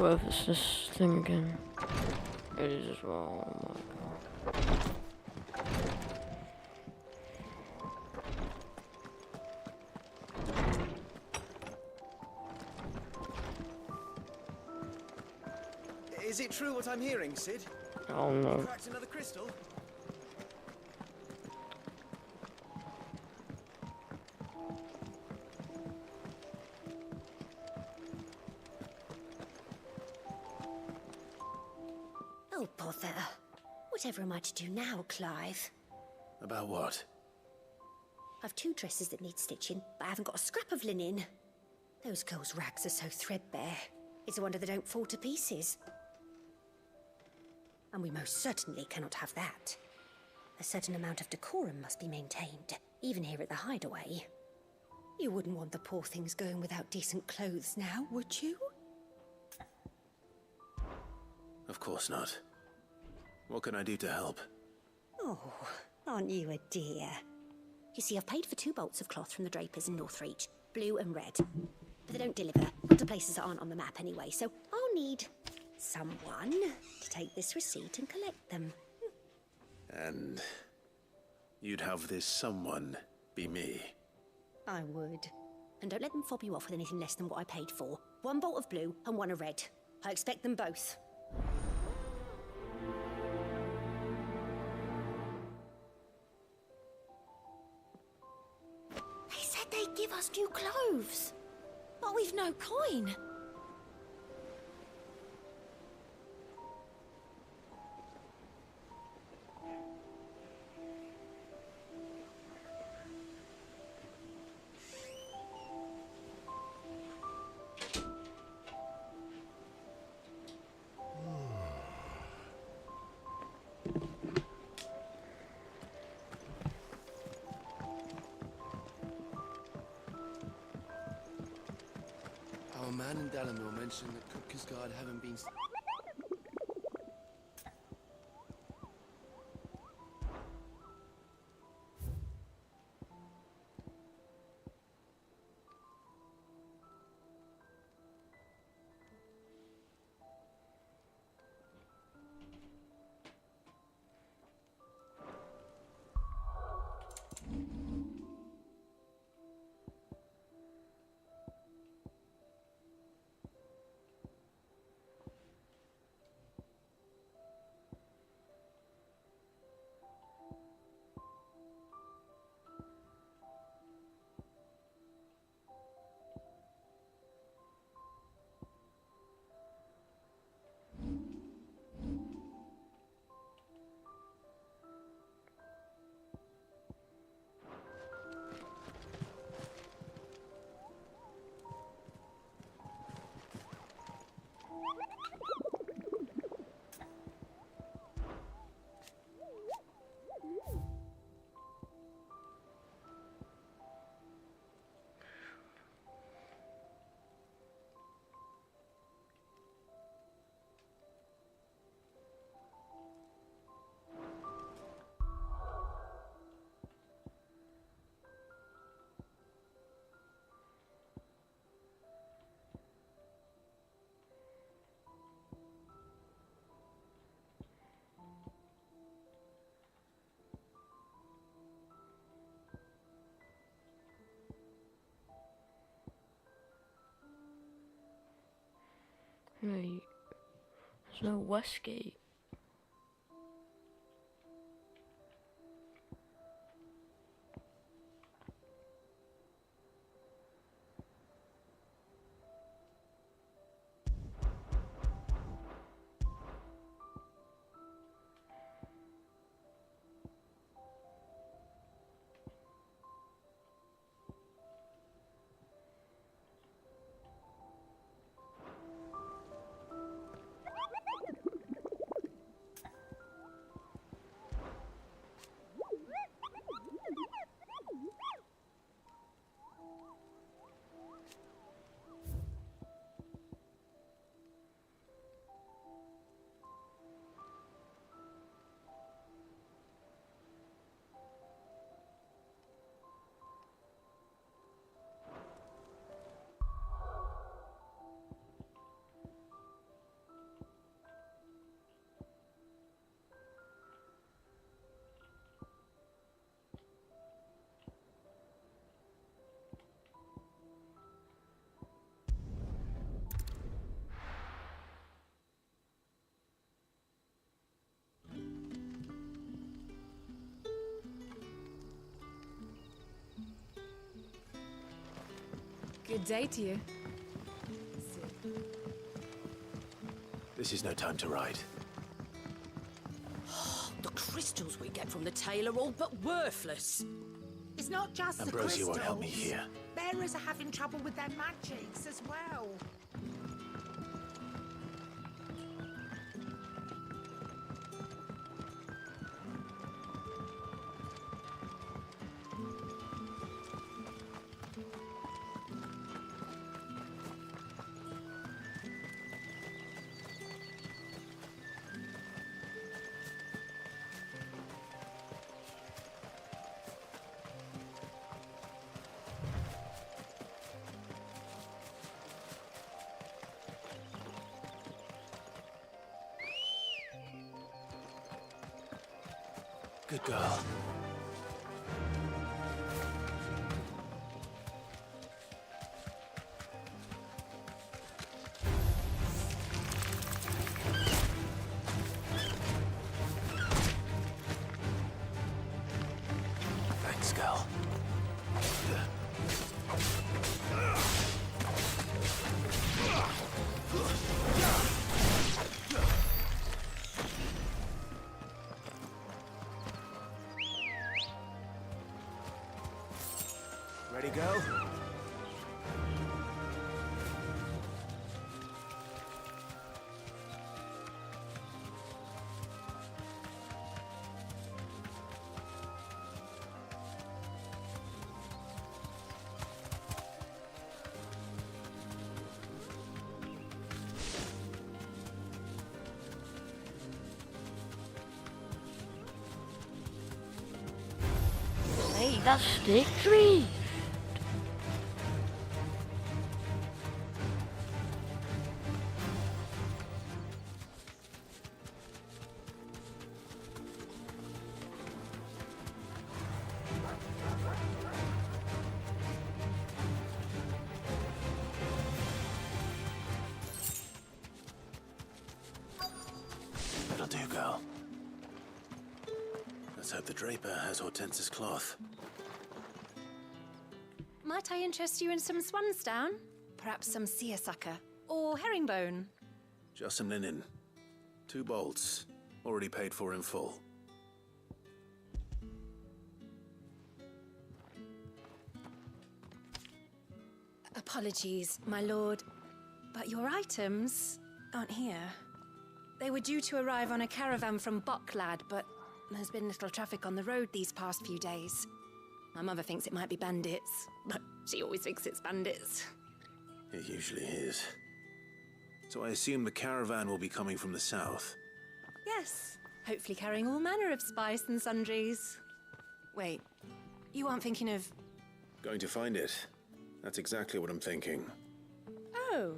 What if it's this thing again? It is as well. Oh my god. Is it true what I'm hearing, Sid? Oh no. Cracked another crystal? Oh, bother. Whatever am I to do now, Clive? About what? I've 2 dresses that need stitching, but I haven't got a scrap of linen. Those girls' rags are so threadbare. It's a wonder they don't fall to pieces. And we most certainly cannot have that. A certain amount of decorum must be maintained, even here at the hideaway. You wouldn't want the poor things going without decent clothes now, would you? Of course not. What can I do to help? Oh, aren't you a dear? You see, I've paid for 2 bolts of cloth from the drapers in Northreach, blue and red. But they don't deliver, not to places that aren't on the map anyway, so I'll need someone to take this receipt and collect them. And you'd have this someone be me. I would. And don't let them fob you off with anything less than what I paid for. 1 bolt of blue and 1 of red. I expect them both. They said they'd give us new clothes. But we've no coin. Our man in Dalamore mentioned that Kupka's guard haven't been... Wait. There's no Westgate. Good day to you. This is no time to ride. The crystals we get from the tail are all but worthless. It's not just the Ambrosia crystals. won't help me here. Bearers are having trouble with their magics as well. Good girl. Thanks, girl. Ready, go? Hey, that's stick tree. That'll do, girl. Let's hope the Draper has Hortense's cloth. Might I interest you in some swansdown? Perhaps some seersucker or herringbone? Just some linen. 2 bolts. Already paid for in full. Apologies, my lord, but your items aren't here. They were due to arrive on a caravan from Boklad, but there's been little traffic on the road these past few days. My mother thinks it might be bandits, but she always thinks it's bandits. It usually is. So I assume the caravan will be coming from the south. Yes, hopefully carrying all manner of spice and sundries. Wait, you aren't thinking of... Going to find it. That's exactly what I'm thinking. Oh,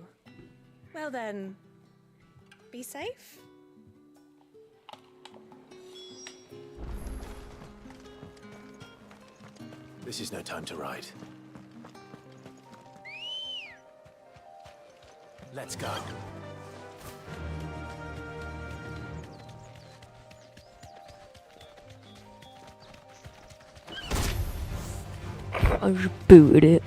well then, be safe. This is no time to ride. Let's go. I just booted it.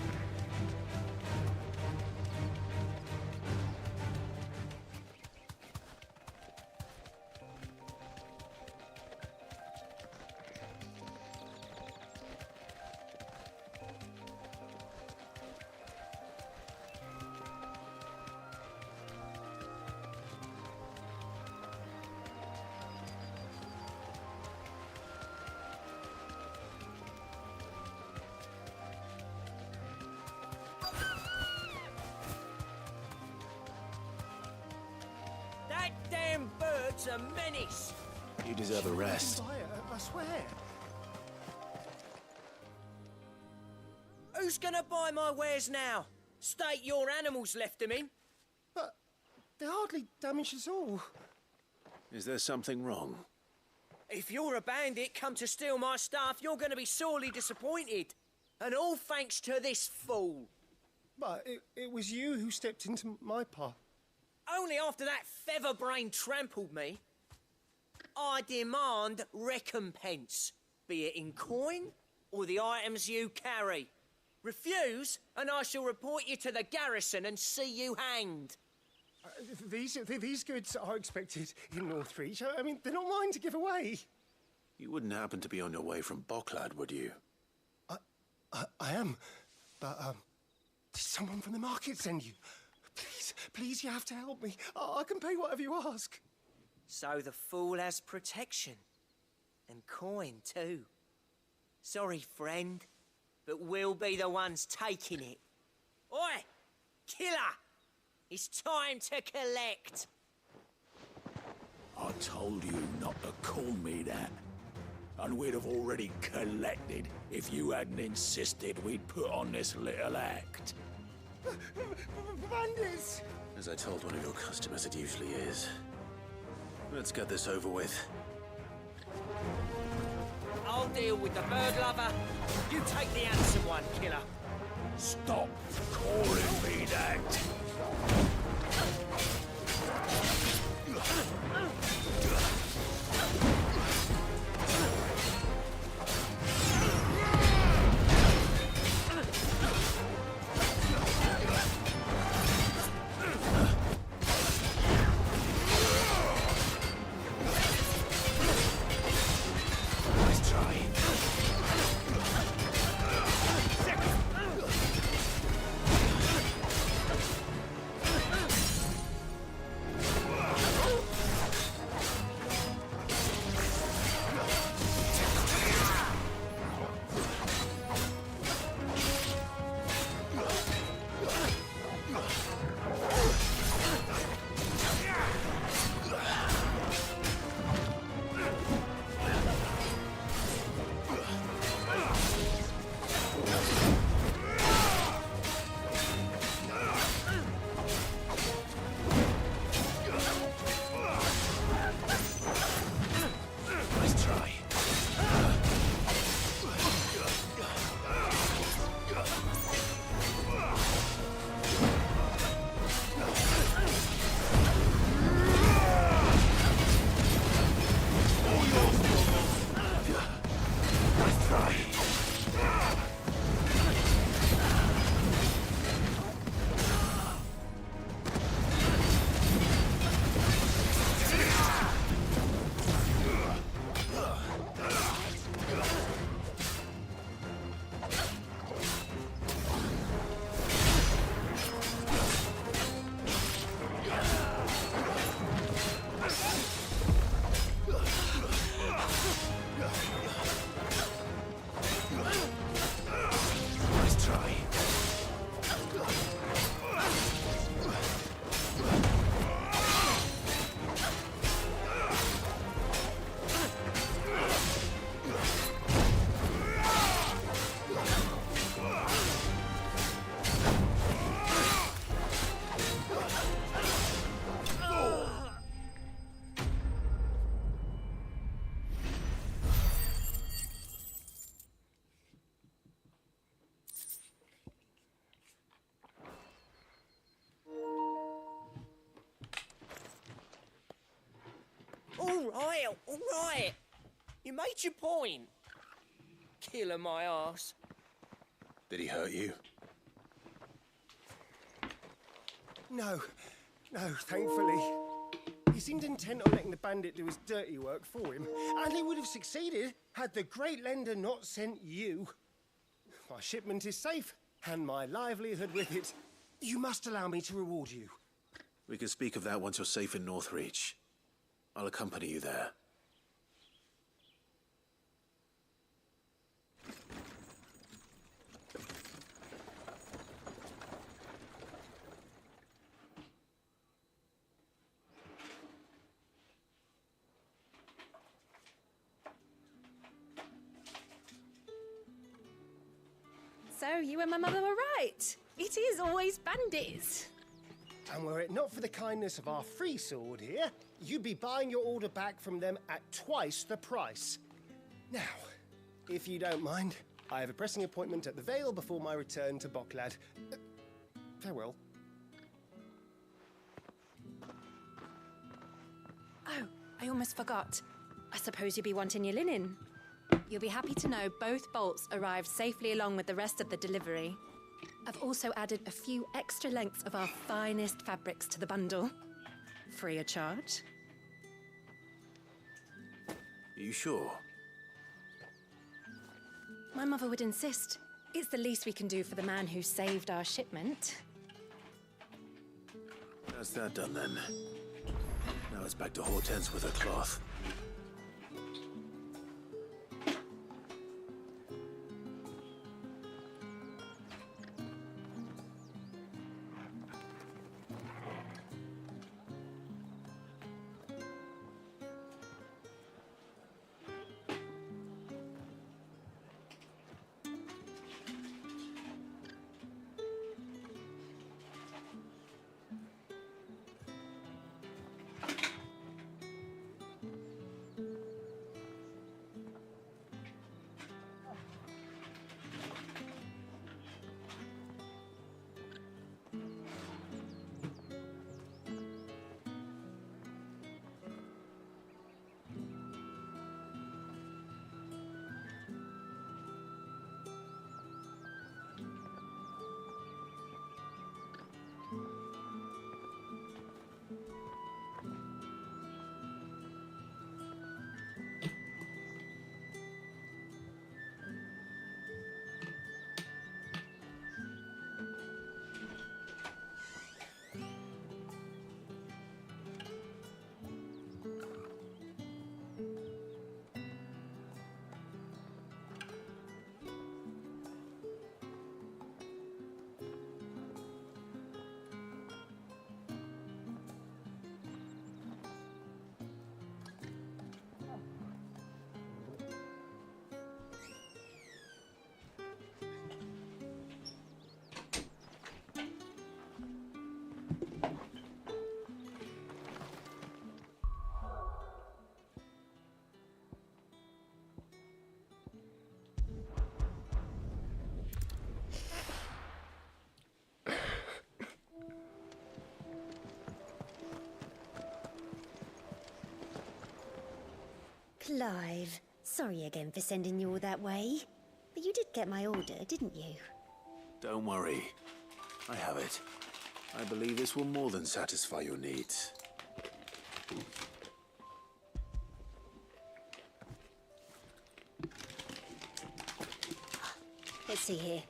That damn bird's a menace. You deserve a rest. I swear. Who's gonna buy my wares now? State your animals left them in. But they hardly damage us all. Is there something wrong? If you're a bandit come to steal my stuff, you're gonna be sorely disappointed. And all thanks to this fool. But it was you who stepped into my path. Only after that featherbrain trampled me. I demand recompense, be it in coin or the items you carry. Refuse, and I shall report you to the garrison and see you hanged. These goods are expected in Northreach. I mean, they're not mine to give away. You wouldn't happen to be on your way from Bocklad, would you? I am, but did someone from the market send you? Please, you have to help me. I can pay whatever you ask. So the fool has protection. And coin, too. Sorry, friend, but we'll be the ones taking it. Oi! Killer! It's time to collect! I told you not to call me that. And we'd have already collected if you hadn't insisted we'd put on this little act. Bandits! As I told one of your customers, it usually is. Let's get this over with. I'll deal with the bird lover. You take the handsome one, killer. Stop calling me that. All right. You made your point. Killer my ass. Did he hurt you? No, thankfully. He seemed intent on letting the bandit do his dirty work for him, and he would have succeeded had the great lender not sent you. My shipment is safe, and my livelihood with it. You must allow me to reward you. We can speak of that once you're safe in Northreach. I'll accompany you there. So you and my mother were right. It is always bandits. And were it not for the kindness of our free sword here, you'd be buying your order back from them at twice the price. Now, if you don't mind, I have a pressing appointment at the Vale before my return to Bocklad. Farewell. Oh, I almost forgot. I suppose you'd be wanting your linen. You'll be happy to know both bolts arrived safely along with the rest of the delivery. I've also added a few extra lengths of our finest fabrics to the bundle. Free of charge. Are you sure? My mother would insist. It's the least we can do for the man who saved our shipment. That's that done then. Now it's back to Hortense with her cloth. Clive, sorry again for sending you all that way. But you did get my order, didn't you? Don't worry. I have it. I believe this will more than satisfy your needs. Let's see here.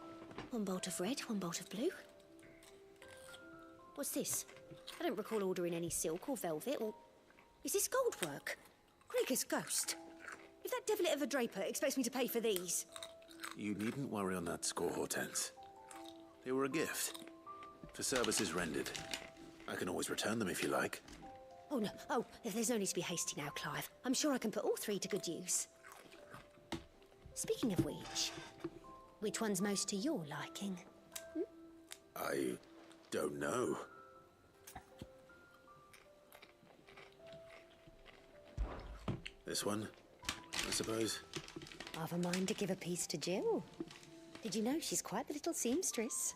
One bolt of red, one bolt of blue. What's this? I don't recall ordering any silk or velvet or... Is this gold work? Gregor's ghost. If that devilit of a draper expects me to pay for these... You needn't worry on that score, Hortense. They were a gift. For services rendered. I can always return them if you like. Oh, no. Oh, there's no need to be hasty now, Clive. I'm sure I can put all three to good use. Speaking of which one's most to your liking? I don't know. This one, I suppose. I've a mind to give a piece to Jill. Did you know she's quite the little seamstress?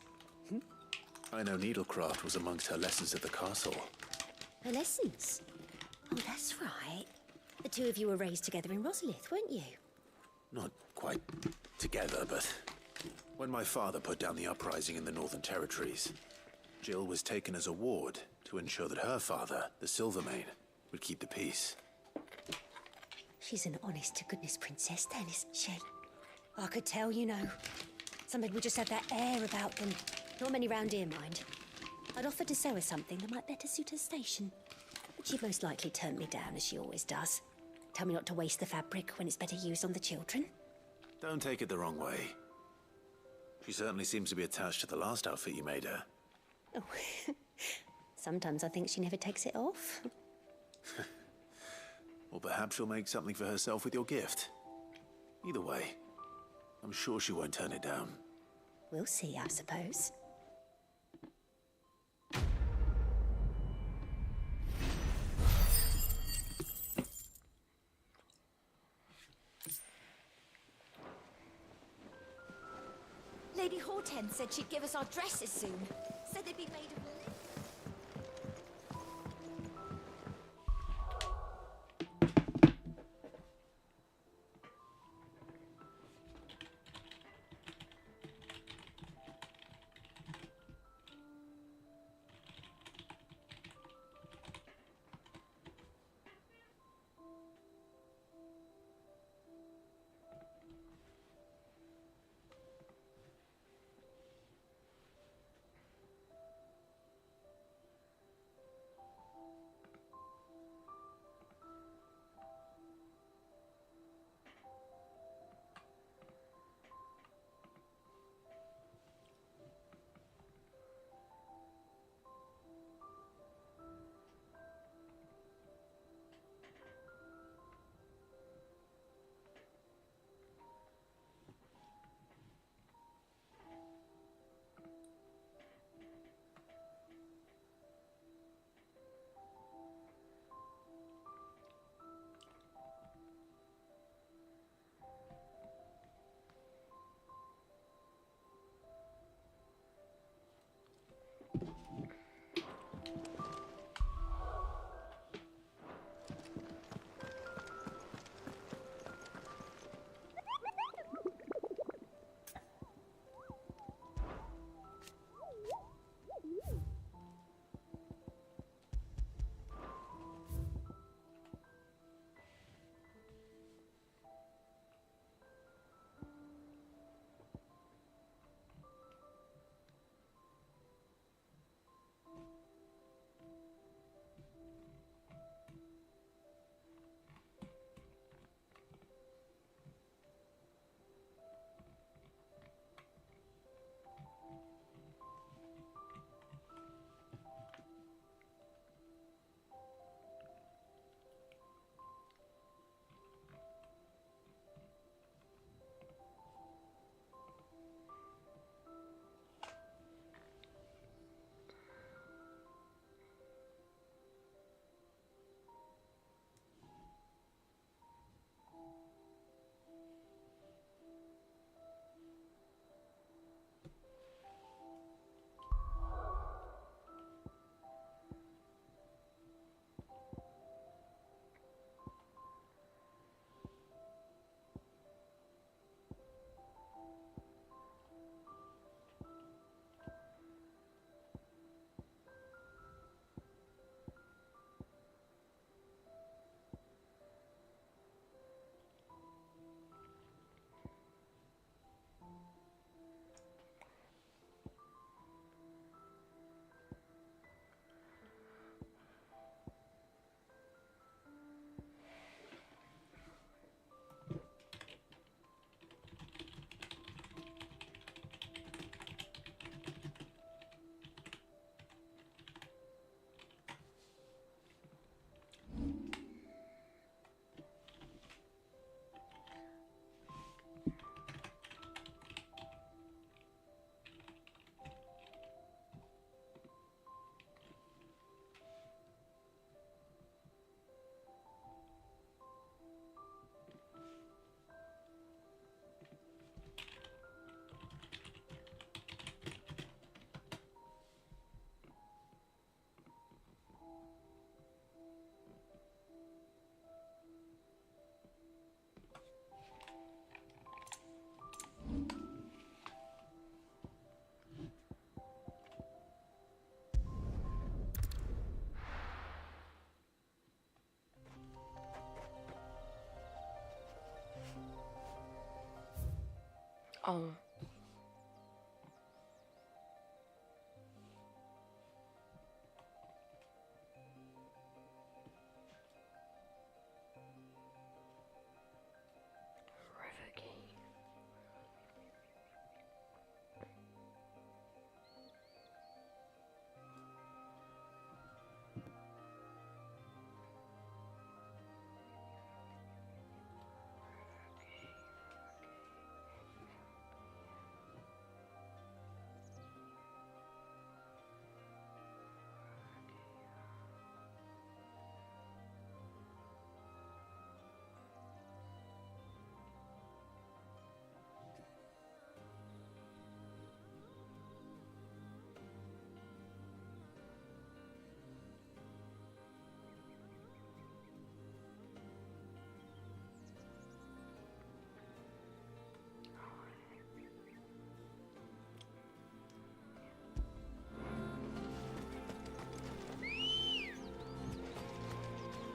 I know needlecraft was amongst her lessons at the castle. Her lessons? Oh, that's right. The two of you were raised together in Rosalith, weren't you? Not quite together, but when my father put down the uprising in the Northern Territories, Jill was taken as a ward to ensure that her father, the Silvermane, would keep the peace. She's an honest-to-goodness princess then, isn't she? I could tell, you know. Some people just have that air about them. Not many round here, mind. I'd offered to sew her something that might better suit her station. But she'd most likely turn me down, as she always does. Tell me not to waste the fabric when it's better used on the children. Don't take it the wrong way. She certainly seems to be attached to the last outfit you made her. Oh, sometimes I think she never takes it off. Or perhaps she'll make something for herself with your gift. Either way, I'm sure she won't turn it down. We'll see, I suppose. Lady Hortense said she'd give us our dresses soon. Said they'd be made of linen. Oh. River key.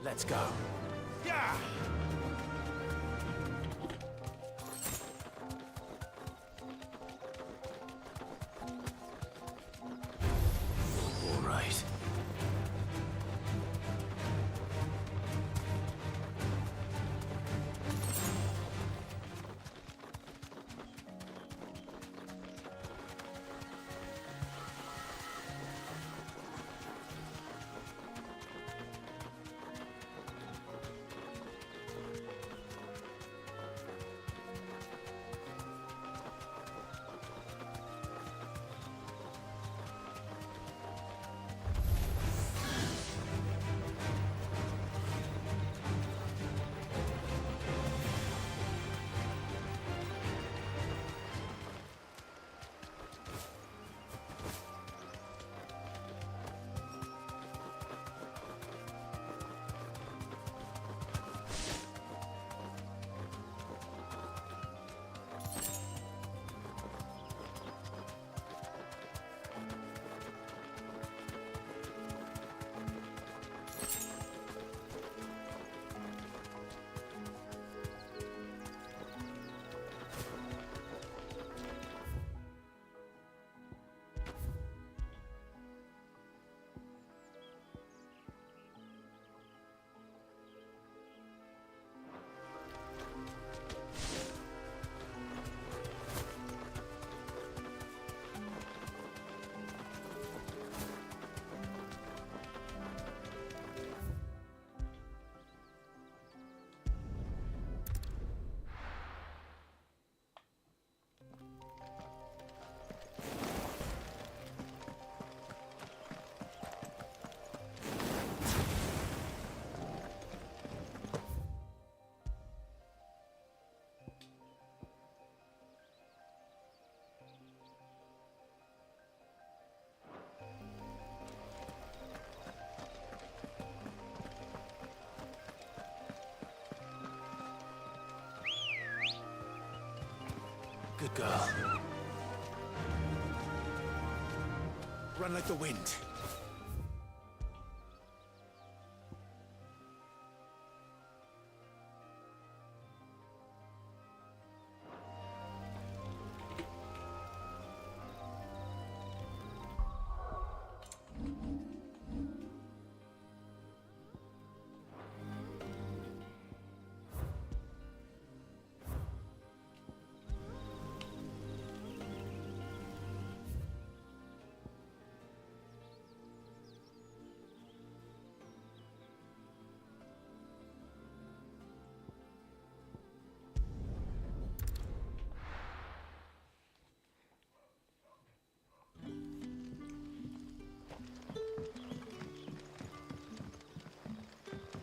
Let's go. Yeah! All right. Good girl. Run like the wind.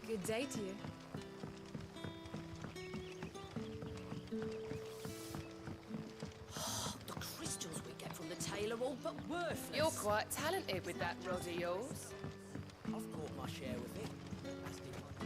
Good day to you. The crystals we get from the tail are all but worthless. You're quite talented with that rod of yours. I've caught my share with it. As did my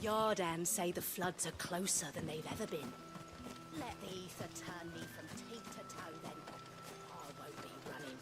Yardan say the floods are closer than they've ever been. Let the ether turn me from teeth to toe, then. I won't be running.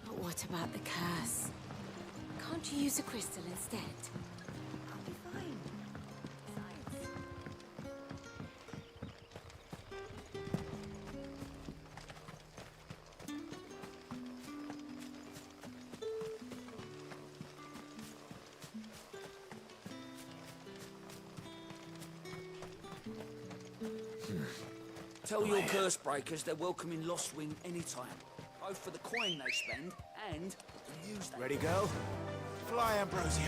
But what about the curse? Can't you use a crystal instead? I'll be fine. Besides, Tell your curse breakers they're welcome in Lostwing anytime. Both for the coin they spend and the news they... Ready, girl? Fly, Ambrosia.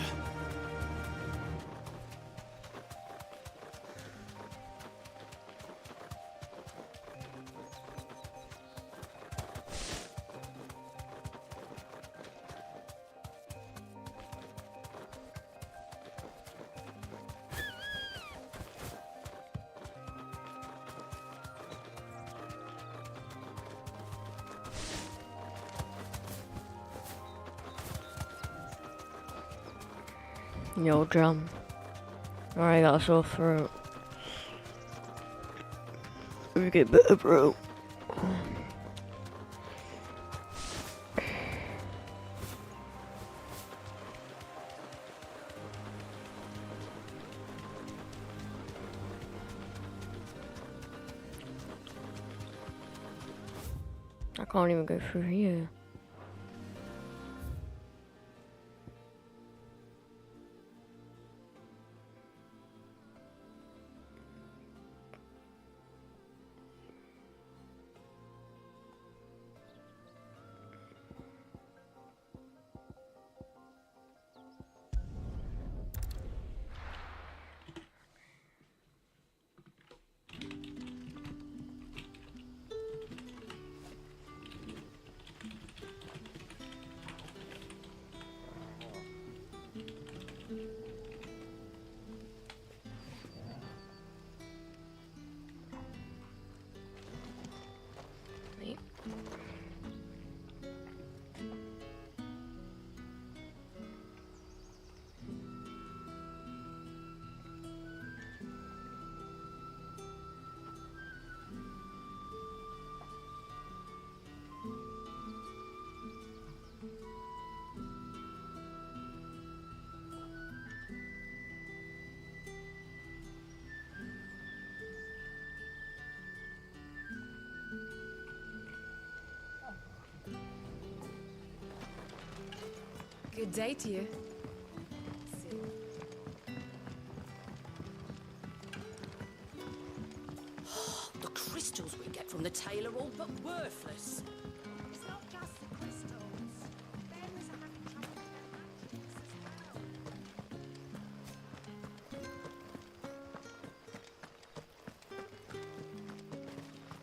Yo, drum. Alright, got a sore throat. We get better, bro. I can't even go through here. Good day to you. The crystals we get from the tail are all but worthless. It's not just the crystals. Fairies are having trouble with their magics as well.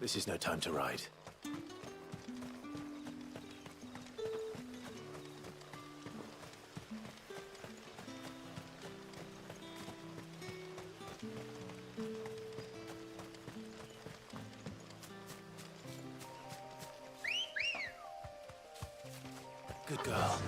This is no time to ride. Good girl.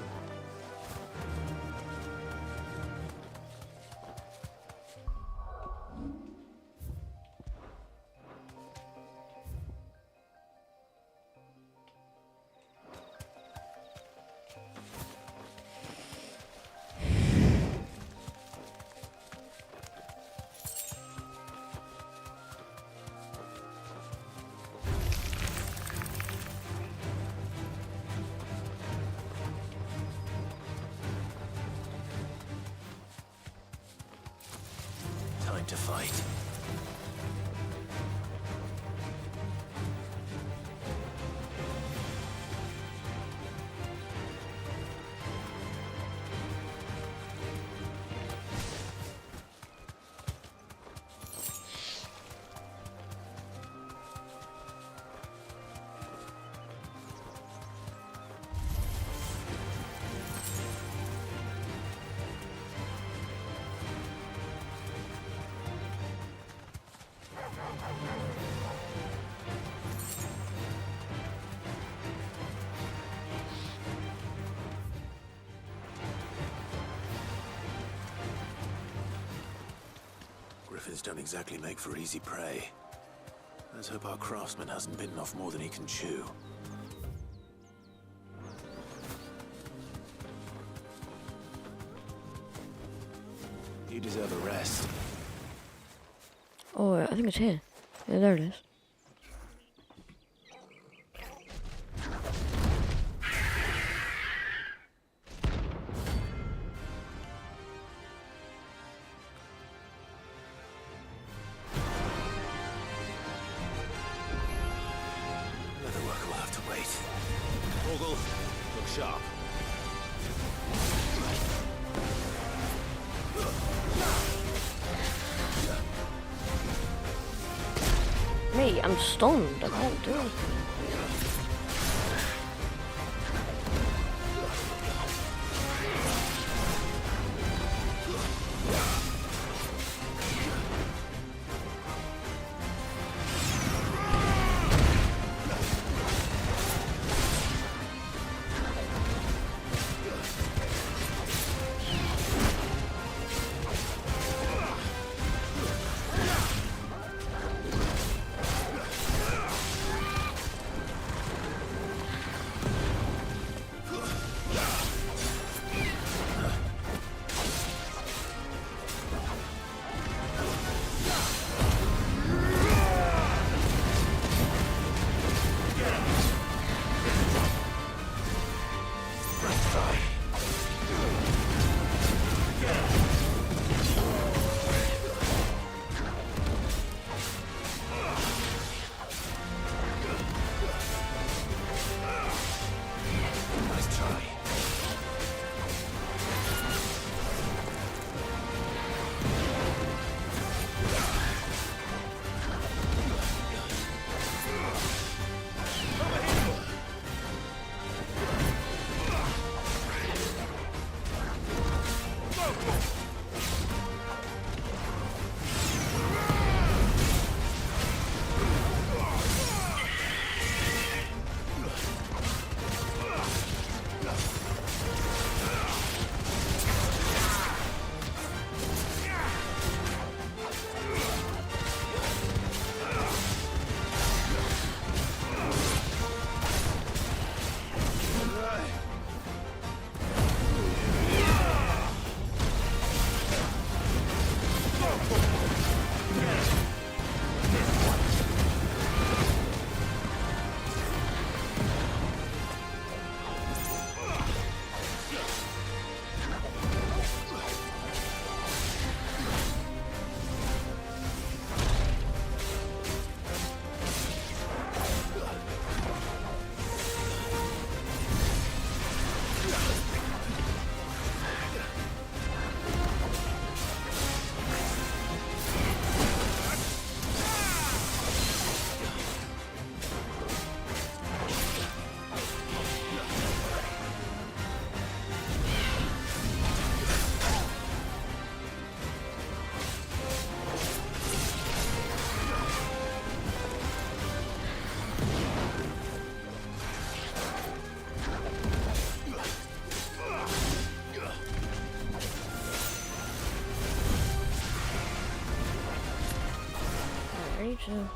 Time to fight. coffins don't exactly make for easy prey. Let's hope our craftsman hasn't bitten off more than he can chew. You deserve a rest. Oh, I think it's here. Yeah, there it is. Leatherwork will have to wait. Morgul, look sharp. Me, I'm stunned. I can't do anything. too.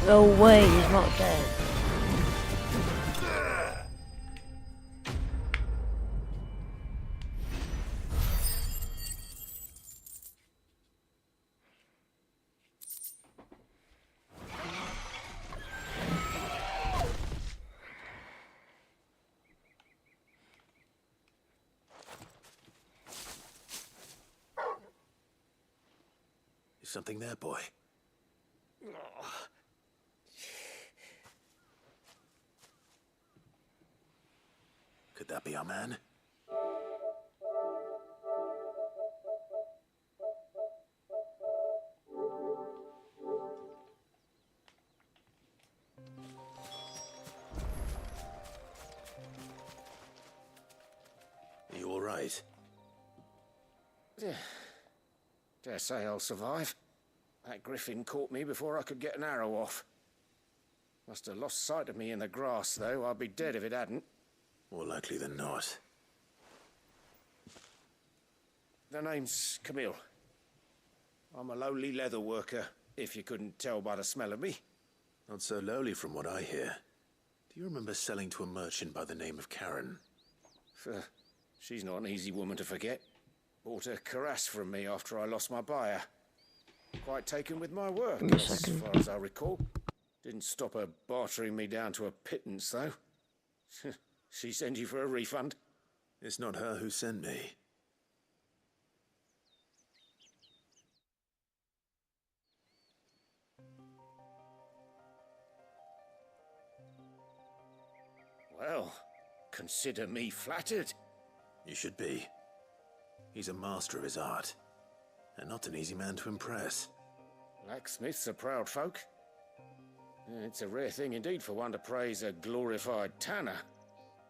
No way, he's not dead. Is something there, boy? Could that be our man? Are you all right? Dare say I'll survive. That griffin caught me before I could get an arrow off. Must have lost sight of me in the grass, though. I'd be dead if it hadn't. More likely than not. The name's Camille. I'm a lowly leather worker, if you couldn't tell by the smell of me. Not so lowly from what I hear. Do you remember selling to a merchant by the name of Karen? She's not an easy woman to forget. Bought a cuirass from me after I lost my buyer. Quite taken with my work, as far as I recall. Didn't stop her bartering me down to a pittance, though. She send you for a refund? It's not her who sent me. Well, consider me flattered. You should be. He's a master of his art, and not an easy man to impress. Blacksmiths are proud folk. It's a rare thing indeed for one to praise a glorified tanner.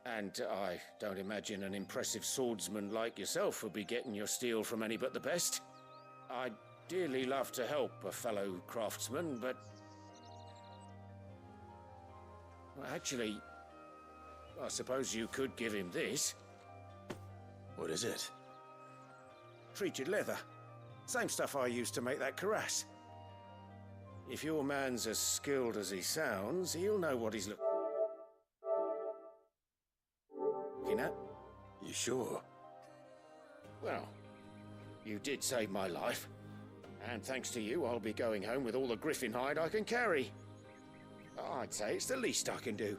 And I don't imagine an impressive swordsman like yourself would be getting your steel from any but the best. I'd dearly love to help a fellow craftsman, but... well, actually, I suppose you could give him this. What is it? Treated leather. Same stuff I used to make that cuirass. If your man's as skilled as he sounds, he'll know what he's looking at. You sure? Well, you did save my life. And thanks to you, I'll be going home with all the griffin hide I can carry. I'd say it's the least I can do.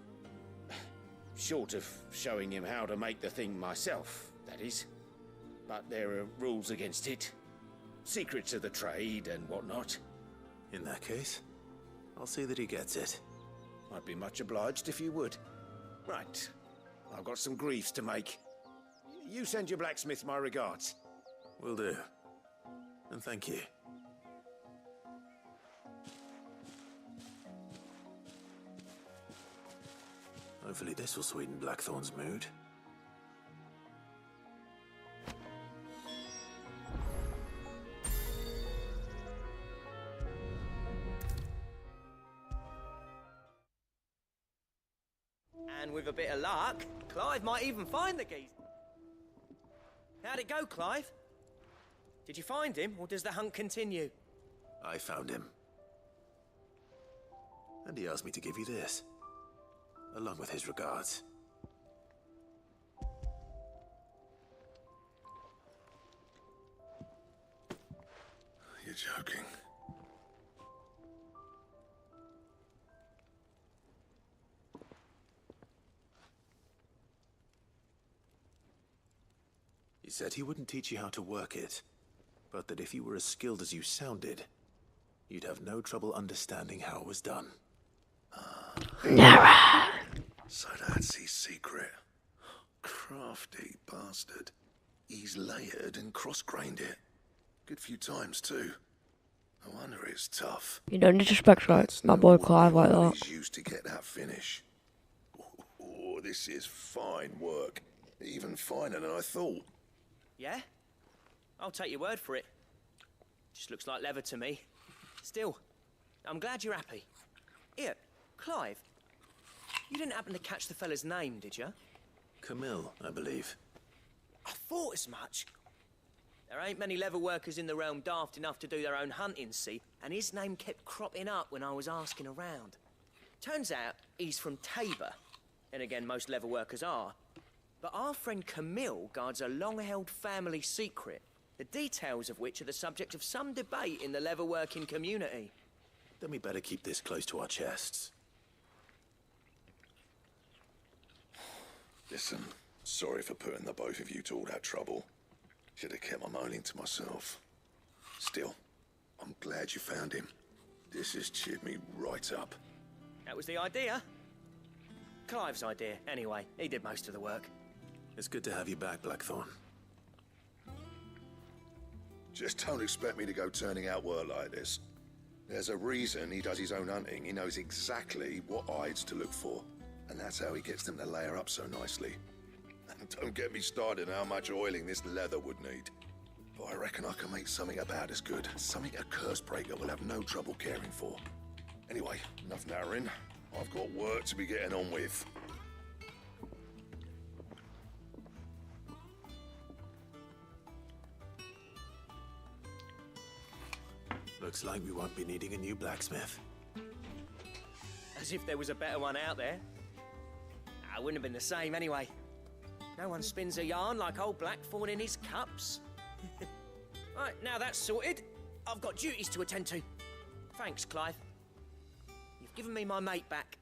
Short of showing him how to make the thing myself, that is. But there are rules against it. Secrets of the trade and whatnot. In that case, I'll see that he gets it. I'd be much obliged if you would. Right. I've got some greaves to make. You send your blacksmith my regards. Will do. And thank you. Hopefully this will sweeten Blackthorn's mood. And with a bit of luck, Clive might even find the geese. How'd it go, Clive? Did you find him, or does the hunt continue? I found him. And he asked me to give you this, along with his regards. You're joking. He said he wouldn't teach you how to work it, but that if you were as skilled as you sounded, you'd have no trouble understanding how it was done. So that's his secret. Crafty bastard. He's layered and cross-grained it. Good few times, too. No wonder it's tough. You don't disrespect like my boy Clive like that. He's used to get that finish. Oh, this is fine work. Even finer than I thought. Yeah? I'll take your word for it. Just looks like leather to me. Still, I'm glad you're happy. Here, Clive, you didn't happen to catch the fella's name, did you? Camille, I believe. I thought as much. There ain't many leather workers in the realm daft enough to do their own hunting, see, and his name kept cropping up when I was asking around. Turns out he's from Tabor, and again, most leather workers are. But our friend Camille guards a long-held family secret, the details of which are the subject of some debate in the leather-working community. Then we better keep this close to our chests. Listen, sorry for putting the both of you to all that trouble. Should have kept my moaning to myself. Still, I'm glad you found him. This has cheered me right up. That was the idea. Clive's idea, anyway. He did most of the work. It's good to have you back, Blackthorn. Just don't expect me to go turning out work like this. There's a reason he does his own hunting. He knows exactly what hides to look for. And that's how he gets them to layer up so nicely. And don't get me started on how much oiling this leather would need. But I reckon I can make something about as good. Something a Cursebreaker will have no trouble caring for. Anyway, enough narrowing. I've got work to be getting on with. Looks like we won't be needing a new blacksmith. As if there was a better one out there. I wouldn't have been the same anyway. No one spins a yarn like old Blackthorn in his cups. Right, now that's sorted, I've got duties to attend to. Thanks, Clive. You've given me my mate back.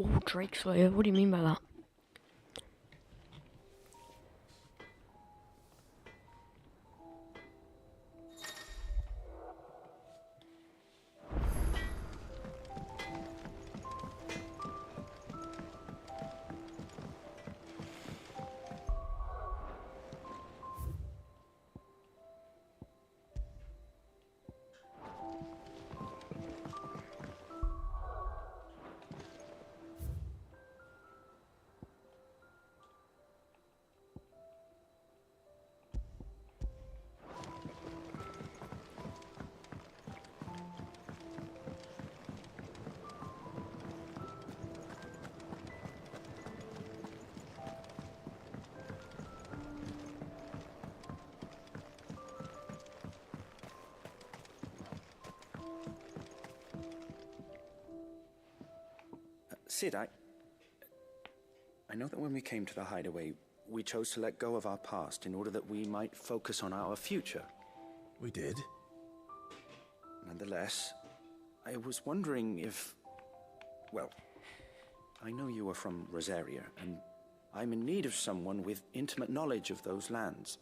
Oh, Drake Slayer, what do you mean by that? Sid, I know that when we came to the hideaway, we chose to let go of our past in order that we might focus on our future. We did? Nonetheless, I was wondering if... Well, I know you are from Rosaria, and I'm in need of someone with intimate knowledge of those lands.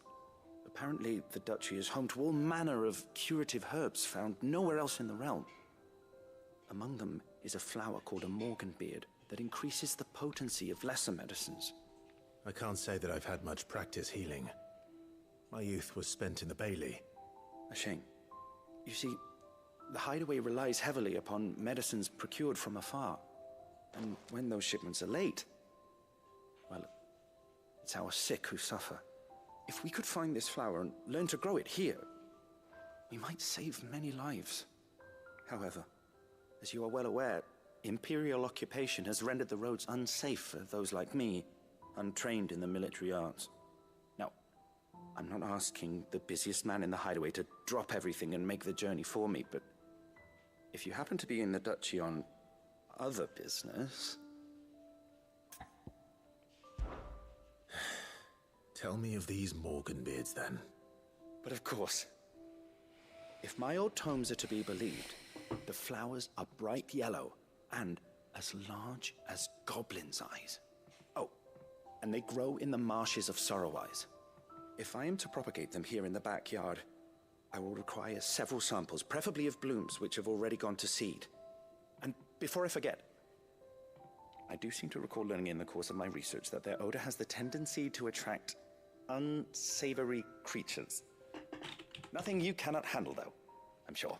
Apparently, the duchy is home to all manner of curative herbs found nowhere else in the realm. Among them is a flower called a Morganbeard that increases the potency of lesser medicines. I can't say that I've had much practice healing. My youth was spent in the Bailey. A shame. You see, the hideaway relies heavily upon medicines procured from afar. And when those shipments are late, well, it's our sick who suffer. If we could find this flower and learn to grow it here, we might save many lives. However, as you are well aware, Imperial occupation has rendered the roads unsafe for those like me, untrained in the military arts. Now, I'm not asking the busiest man in the hideaway to drop everything and make the journey for me, but if you happen to be in the duchy on other business... Tell me of these Morganbeards, then. But of course. If my old tomes are to be believed, the flowers are bright yellow and as large as goblins' eyes. Oh, and they grow in the marshes of Sorrowise. If I am to propagate them here in the backyard, I will require several samples, preferably of blooms which have already gone to seed. And before I forget, I do seem to recall learning in the course of my research that their odor has the tendency to attract unsavory creatures. Nothing you cannot handle, though, I'm sure.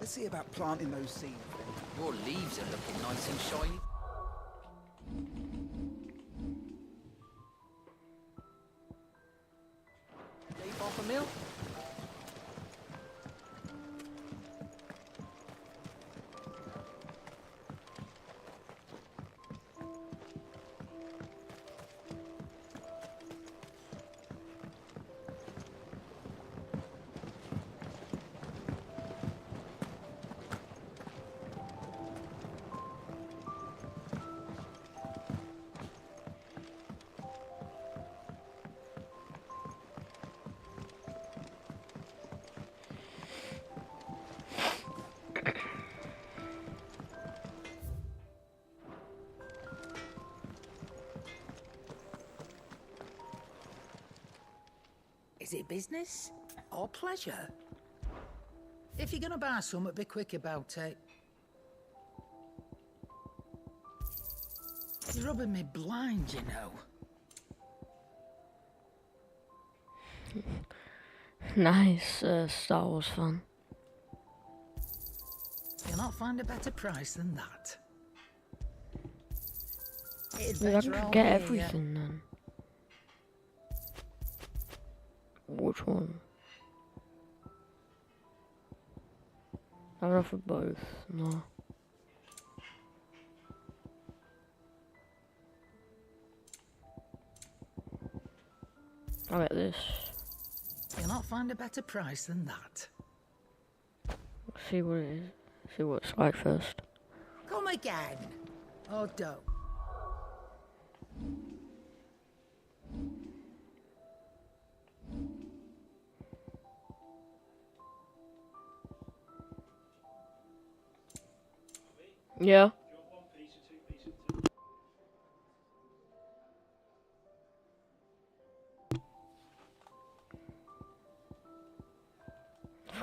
Let's see about planting those seeds then. Your leaves are looking nice and shiny. Leaf off a mill? Is it business or pleasure? If you're gonna buy something, be quick about it. You're rubbing me blind, you know. Nice Star Wars fan. You'll not find a better price than that. Dude, I can get everything then. Which one? I have enough for both. No. I'll get this. You'll not find a better price than that. Let's see what it is. See what it's like first. Come again. Oh, don't. Yeah.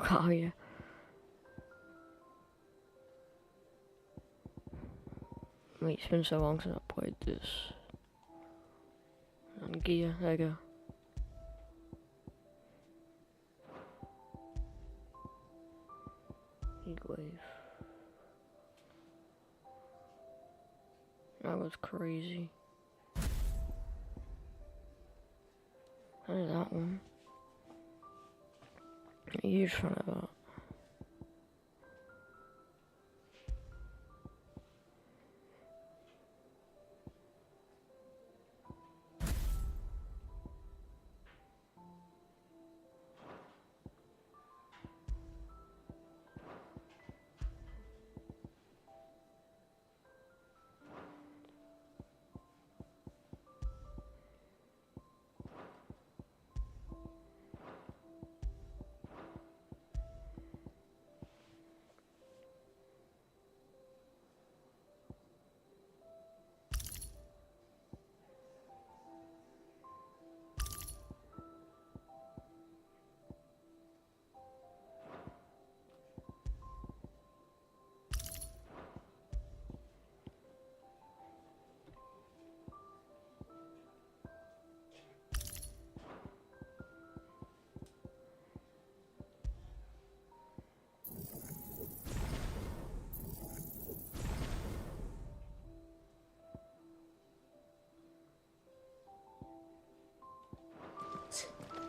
Oh yeah. Wait, it's been so long since I played this. And gear, there you go. Heat wave. That was crazy. I did that one. A huge fan of that.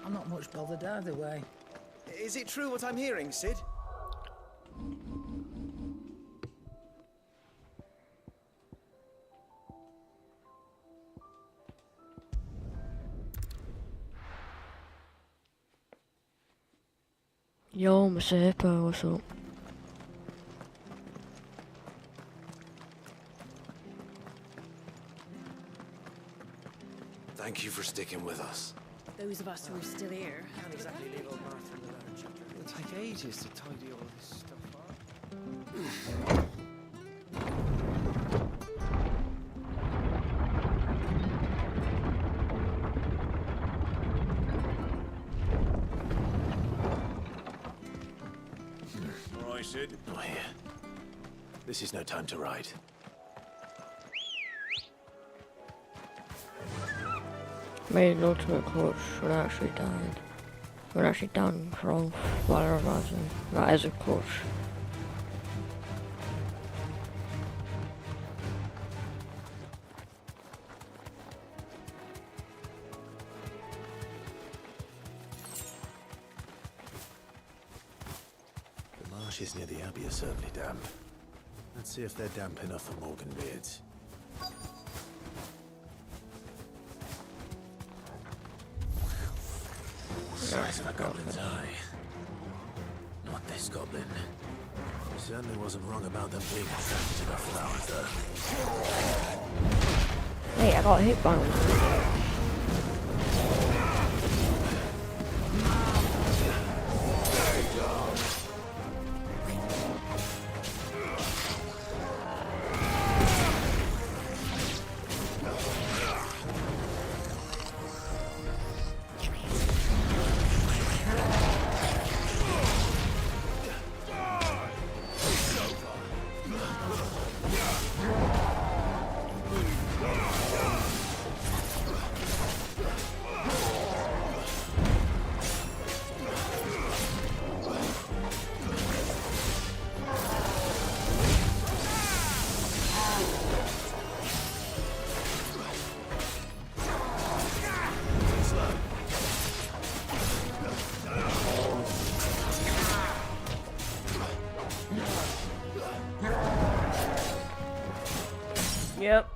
I'm not much bothered either way. Is it true what I'm hearing, Sid? Yo, Mr. Hippo, what's up? Thank you for sticking with us. Those of us who are still here Can't exactly leave old Martha in the lurch. It'll take ages to tidy all this stuff up. All right, Sid. Oh, here. This is no time to ride. Made an ultimate clutch when I actually died. When I actually down wrong while I realizing that is a clutch. The marshes near the Abbey are certainly damp. Let's see if they're damp enough for Morgan beards. Size of a goblin's eye. Not this goblin. Certainly wasn't wrong about them being attracted to the flowers, though. Hey, I got hit by one. Yep.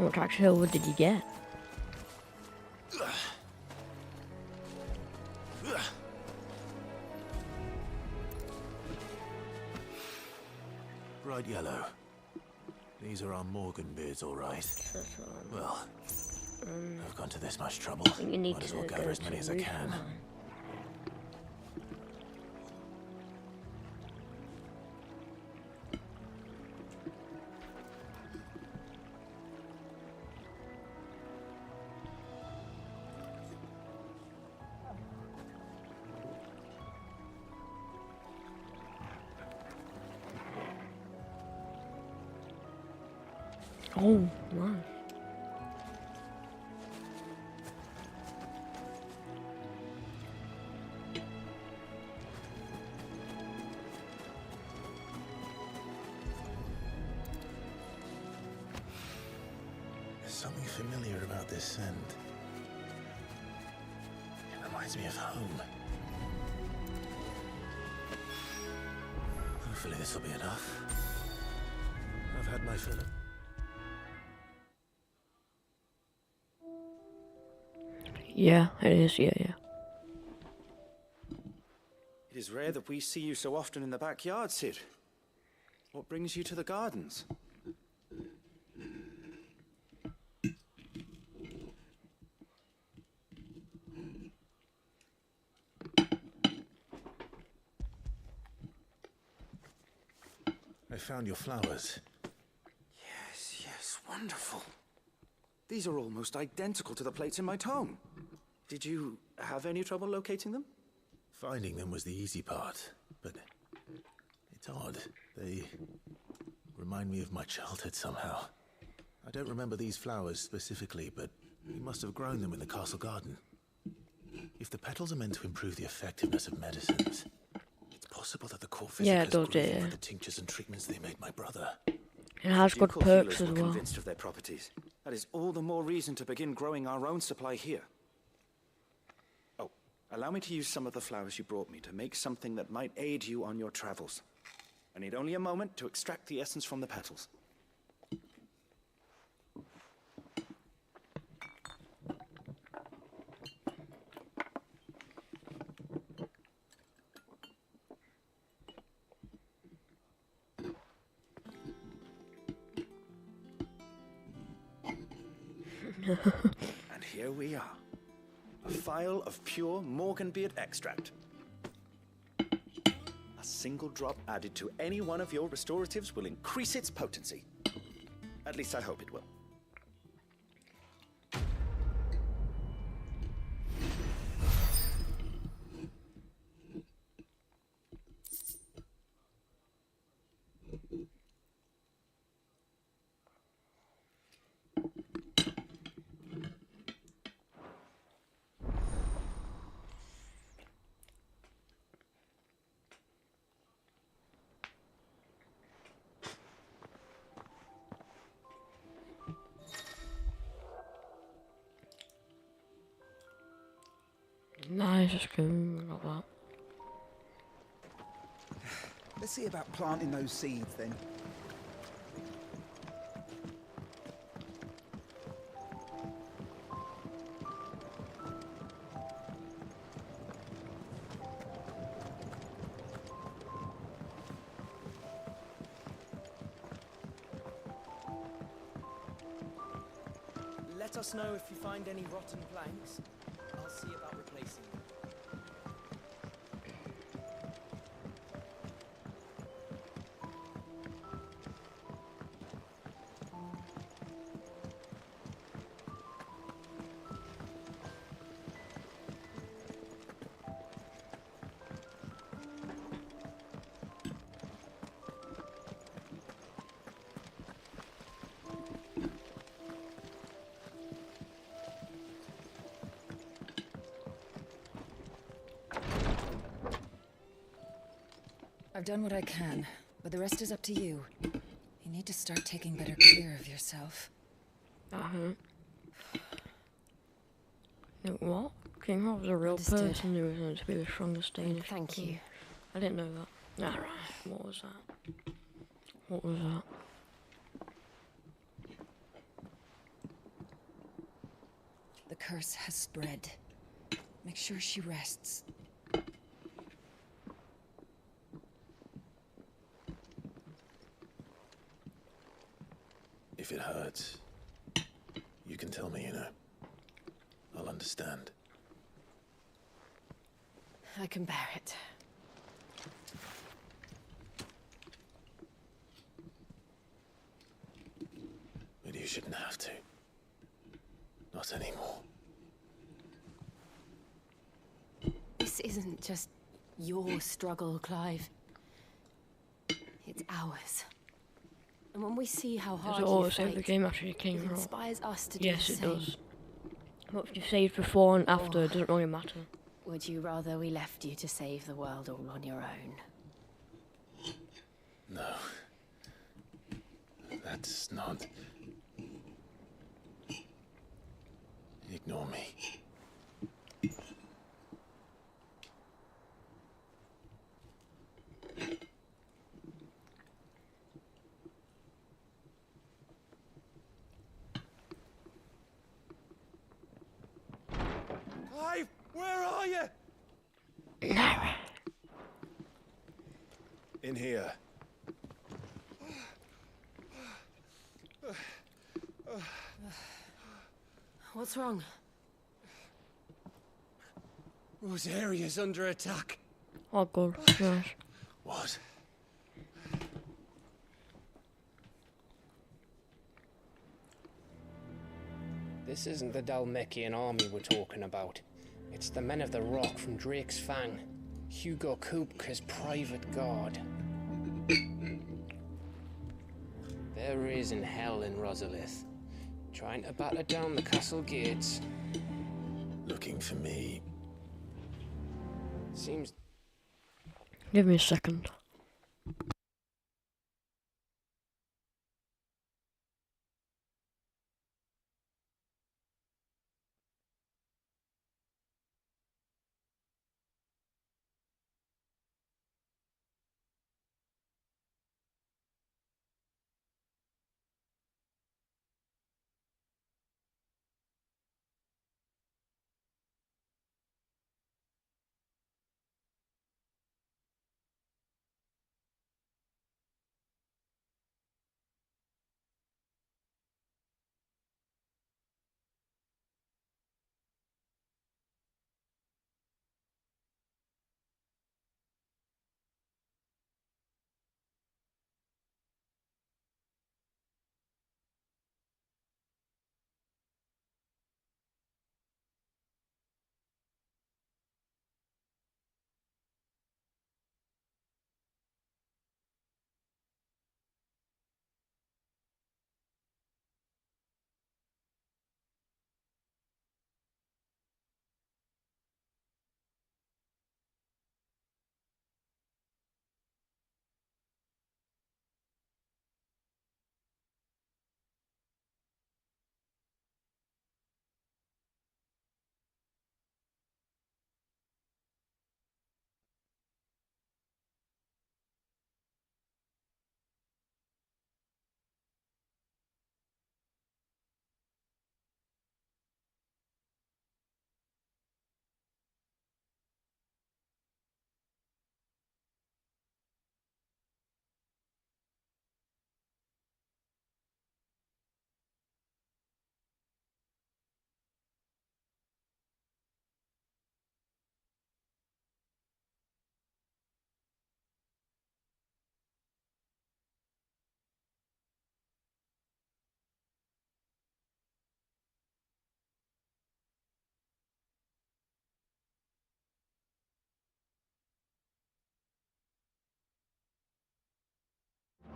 How much actual wood did you get? Bright yellow. These are our Morgan beards, all right. Well, I've gone to this much trouble. Might as well gather as many as I can. Oh, nice. There's something familiar about this scent. It reminds me of home. Hopefully this will be enough. I've had my fill of... Yeah, it is, yeah. It is rare that we see you so often in the backyard, Sid. What brings you to the gardens? I found your flowers. Yes, wonderful. These are almost identical to the plates in my tome. Did you have any trouble locating them? Finding them was the easy part, but it's odd. They remind me of my childhood somehow. I don't remember these flowers specifically, but we must have grown them in the castle garden. If the petals are meant to improve the effectiveness of medicines, it's possible that the core Yeah, physicus it does, grew yeah. from the tinctures and treatments they made my brother. It has good Ducal perks healers as were well. convinced of their properties. That is all the more reason to begin growing our own supply here. Oh, allow me to use some of the flowers you brought me to make something that might aid you on your travels. I need only a moment to extract the essence from the petals. And here we are. A phial of pure Morganbeard extract. A single drop added to any one of your restoratives will increase its potency. At least I hope it will. Nice, it's good, like that. Let's see about planting those seeds then. Let us know if you find any rotten planks. I'll see about replacing them. I've done what I can, but the rest is up to you. You need to start taking better care of yourself. What? King Hop was a real Understood. person who was meant to be the strongest Danish. Thank you. I didn't know that. Alright, what was that? What was that? The curse has spread. Make sure she rests. If it hurts, you can tell me, you know. I'll understand. I can bear it. But you shouldn't have to. Not anymore. This isn't just your struggle, Clive. It's ours. And when we see how hard Does it you always fight, save the game after you it came out? inspires us to do Yes, the it same. does. What if you saved before and after? Or It doesn't really matter. would you rather we left you to save the world all on your own? No. That's not... Ignore me. Clive, where are you? In here. What's wrong? Rosaria's under attack. Oh god, yes. What? This isn't the Dalmekian army we're talking about. It's the men of the Rock from Drake's Fang. Hugo Kupka's private guard. There is in hell in Rosalith, trying to batter down the castle gates. Looking for me. Seems... Give me a second.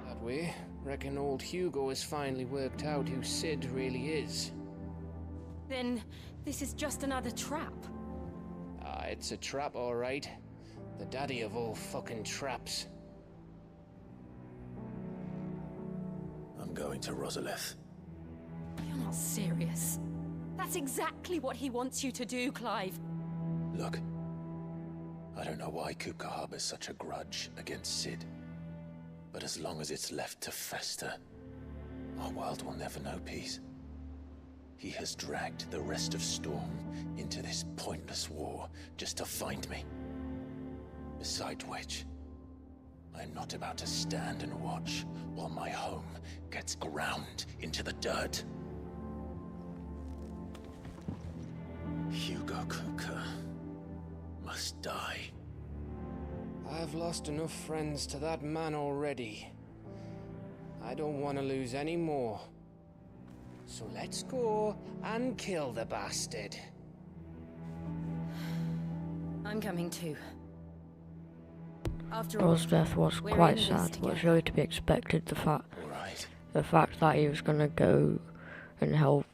That way, reckon old Hugo has finally worked out who Sid really is. Then this is just another trap. Ah, it's a trap, all right. The daddy of all fucking traps. I'm going to Rosalith. You're not serious. That's exactly what he wants you to do, Clive. Look, I don't know why Kupka harbors such a grudge against Sid. But as long as it's left to fester, our world will never know peace. He has dragged the rest of Storm into this pointless war just to find me. Besides which, I am not about to stand and watch while my home gets ground into the dirt. Hugo Kupka must die. I've lost enough friends to that man already. I don't want to lose any more. So let's go and kill the bastard. I'm coming too. After all, Rose's death was we're quite in this sad, but together. really to be expected. The fact that he was gonna go and help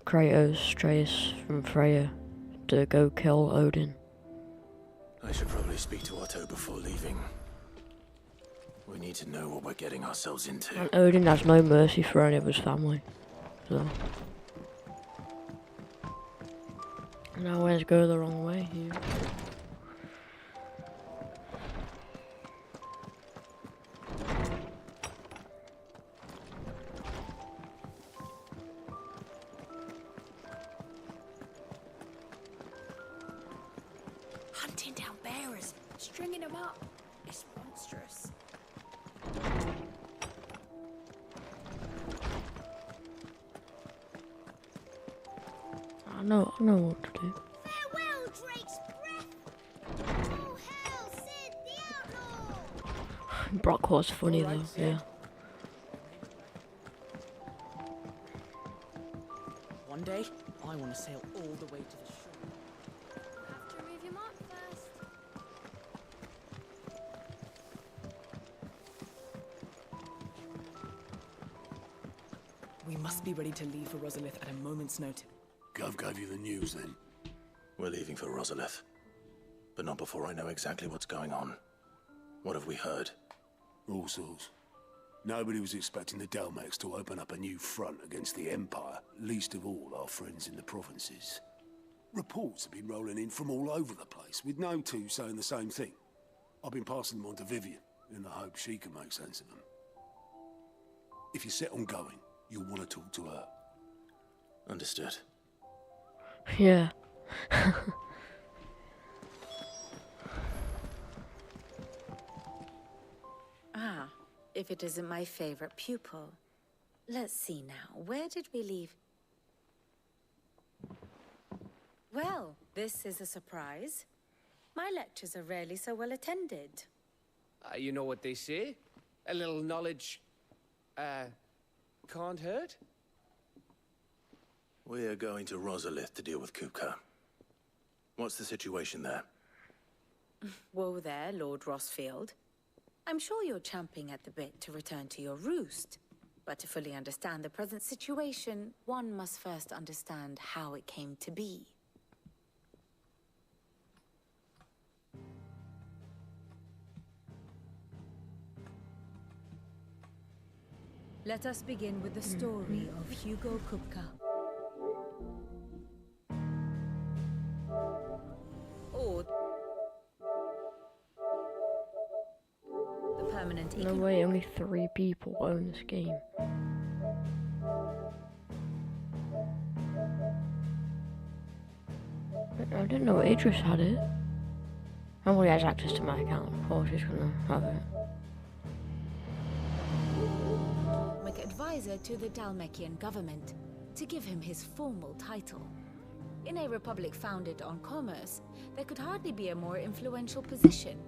Kratos stray us from Freya to go kill Odin. I should probably speak to Otto before leaving. We need to know what we're getting ourselves into. And Odin has no mercy for any of his family. So. And I always go the wrong way here. Hunting down bearers, stringing them up. It's monstrous. I know what to do. Farewell, Drake's breath! Oh, hell, Sid the outlaw! Brock was funny though, yeah. One day, I want to sail all the way to the shore. Have to remove your mark first. We must be ready to leave for Rosalith at a moment's notice. Gov gave you the news then? We're leaving for Rosalith. But not before I know exactly what's going on. What have we heard? All sorts. Nobody was expecting the Dalmex to open up a new front against the Empire, least of all our friends in the provinces. Reports have been rolling in from all over the place, with no two saying the same thing. I've been passing them on to Vivian, in the hope she can make sense of them. If you're set on going, you'll want to talk to her. Understood. Yeah. Ah, if it isn't my favorite pupil. Let's see now, where did we leave? Well, this is a surprise. My lectures are rarely so well attended. You know what they say? A little knowledge, can't hurt? We're going to Rosalith to deal with Kupka. What's the situation there? Whoa there, Lord Rossfield. I'm sure you're champing at the bit to return to your roost. But to fully understand the present situation, one must first understand how it came to be. Let us begin with the story of Hugo Kupka. Or the permanent No way, only 3 people own this game. I didn't know Idris had it. Nobody has access to my account, of course he's gonna have it. Advisor to the Dalmekian government, to give him his formal title. In a republic founded on commerce, there could hardly be a more influential position.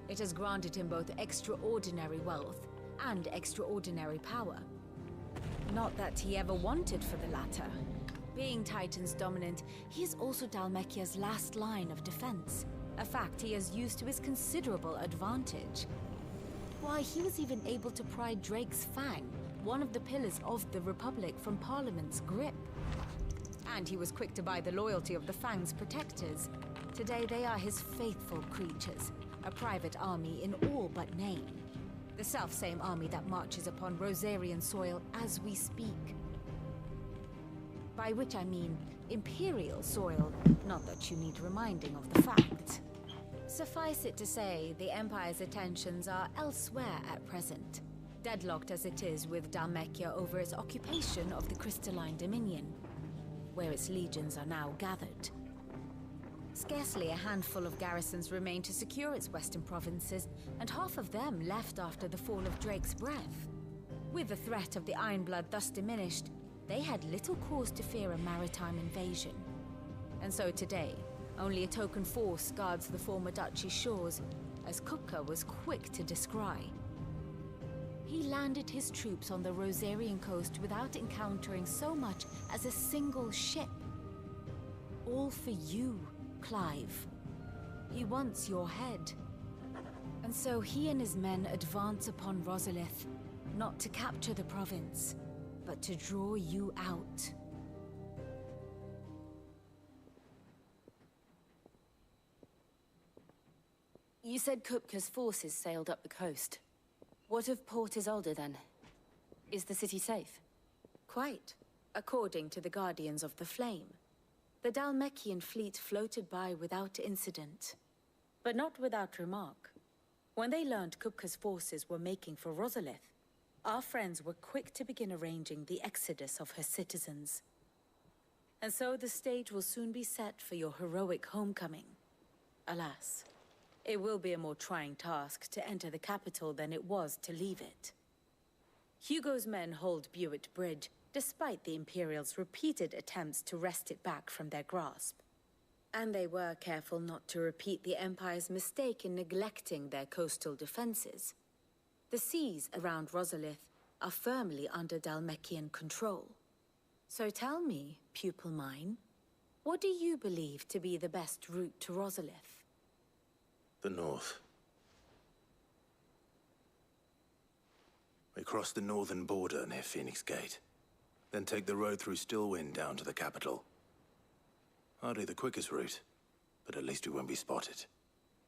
It has granted him both extraordinary wealth and extraordinary power. Not that he ever wanted for the latter. Being Titan's dominant, he is also Dalmekia's last line of defense, a fact he has used to his considerable advantage. Why, he was even able to pry Drake's Fang, one of the pillars of the Republic, from Parliament's grip. And he was quick to buy the loyalty of the Fang's protectors. Today they are his faithful creatures, a private army in all but name. The self-same army that marches upon Rosarian soil as we speak. By which I mean Imperial soil, not that you need reminding of the fact. Suffice it to say, the Empire's attentions are elsewhere at present. Deadlocked as it is with Dalmekia over its occupation of the Crystalline Dominion. where its legions are now gathered. Scarcely a handful of garrisons remained to secure its western provinces, and half of them left after the fall of Drake's Breath. With the threat of the Ironblood thus diminished, they had little cause to fear a maritime invasion. And so today, only a token force guards the former duchy's shores, as Kupka was quick to descry. He landed his troops on the Rosarian coast without encountering so much as a single ship. All for you, Clive. He wants your head. And so he and his men advance upon Rosalith, not to capture the province, but to draw you out. You said Kupka's forces sailed up the coast. What of Port Isolde, then? Is the city safe? Quite, according to the Guardians of the Flame. The Dhalmekian fleet floated by without incident. But not without remark. When they learned Kupka's forces were making for Rosalith, our friends were quick to begin arranging the exodus of her citizens. And so the stage will soon be set for your heroic homecoming. Alas, it will be a more trying task to enter the capital than it was to leave it. Hugo's men hold Buet Bridge, despite the Imperials' repeated attempts to wrest it back from their grasp. And they were careful not to repeat the Empire's mistake in neglecting their coastal defenses. The seas around Rosalith are firmly under Dhalmekian control. So tell me, pupil mine, what do you believe to be the best route to Rosalith? The north. We cross the northern border near Phoenix Gate, then take the road through Stillwind down to the capital. Hardly the quickest route, but at least we won't be spotted.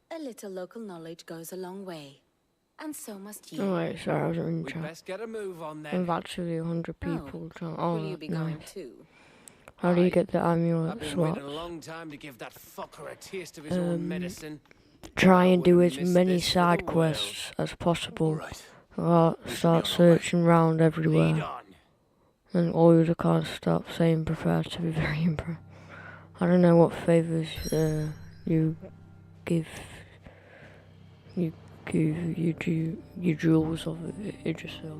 A little local knowledge goes a long way. And so must you. Oh wait, sorry, I was in We'd chat. best get a move on then. There's actually 100 people. Oh, will you be no. going too? How do you get the I've amulet been swap? waiting a long time to give that fucker a taste of his own medicine. Try and do as wouldn't miss many this for the side world. quests as possible. Or start searching around everywhere. And all the cards start saying prepare to be very impressed. I don't know what favors you give you jewels of Idrisil.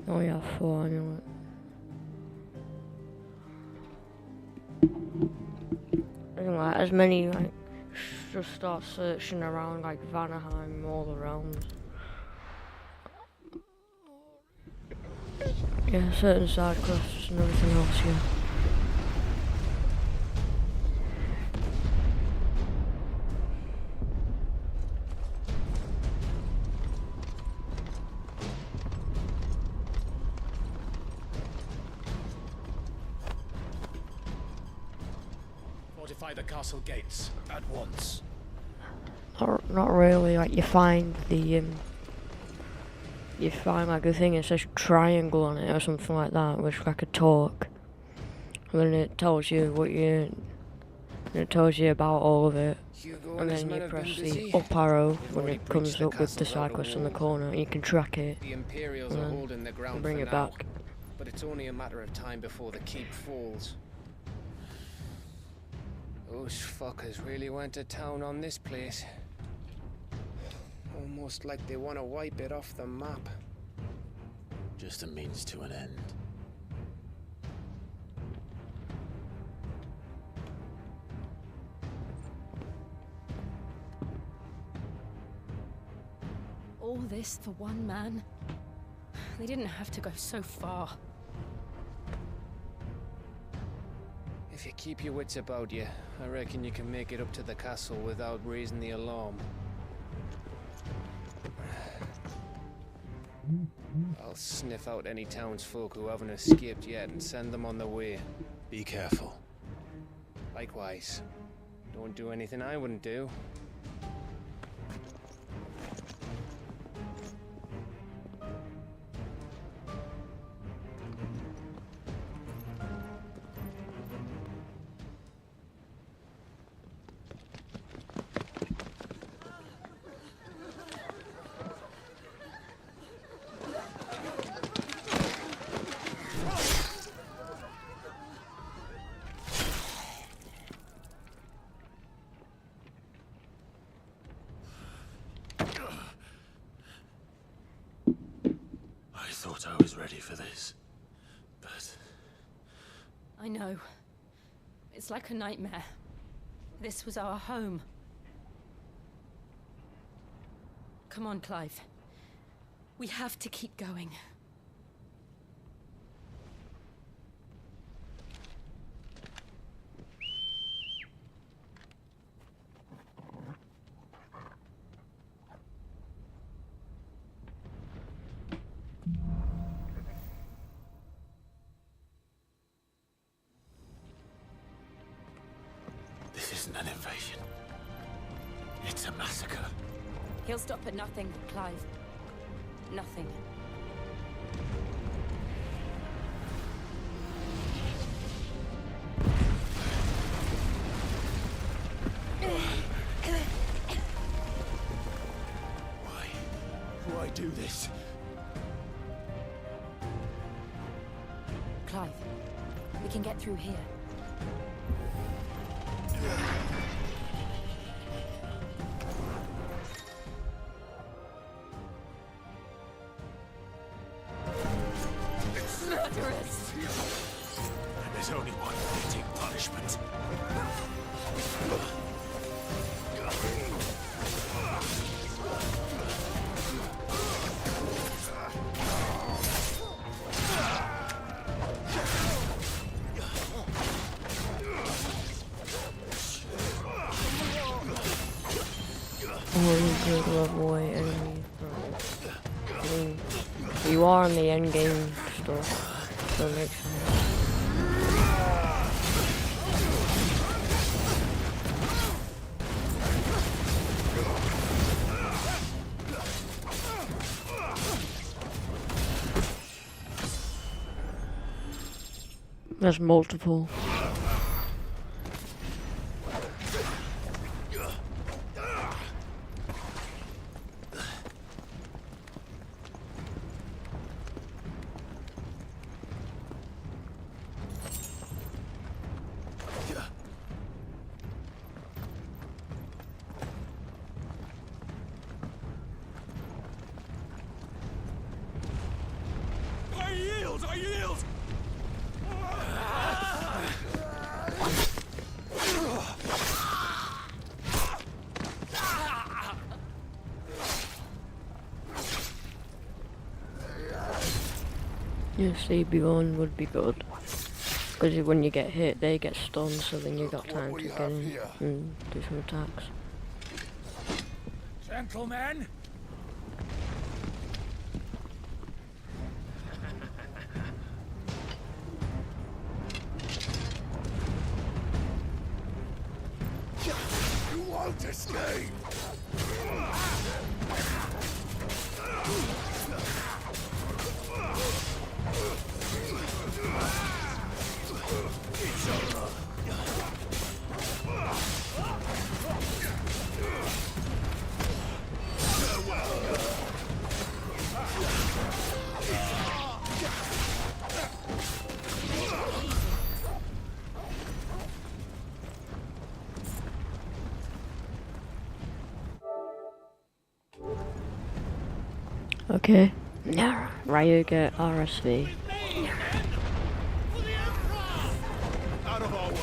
Oh yeah, 4 amulet. Like, as many, like, just start searching around, like, Vanaheim, all the realms. Yeah, certain side quests and everything else, yeah. Fortify the castle gates at once. Not really, like, you find the, you find like a thing that says triangle on it or something like that, which is like a talk. And then it tells you what it tells you about all of it. And then you press the up arrow when it comes up with the side quest in the corner, and you can track it. The Imperials are holding the ground bring for it now, back. but it's only a matter of time before the keep falls. Those fuckers really went to town on this place. Almost like they want to wipe it off the map. Just a means to an end. All this for one man? They didn't have to go so far. If you keep your wits about you, I reckon you can make it up to the castle without raising the alarm. I'll sniff out any townsfolk who haven't escaped yet and send them on their way. Be careful. Likewise. Don't do anything I wouldn't do. thought I was ready for this, but... I know. It's like a nightmare. This was our home. Come on, Clive. We have to keep going. This isn't an invasion. It's a massacre. He'll stop at nothing, Clive. Nothing. Why do this? Clive, we can get through here. Murderous! And there's only one fitting punishment. Good level 8 enemy. I mean, you are on the end game stuff, so it makes sense. There's multiple. I yield! Yeah, CB1 would be good. Because when you get hit, they get stunned, so then you got time to get in and do some attacks. Gentlemen! You won't escape! Okay. Yeah. Ryu get RSV. Out of our way!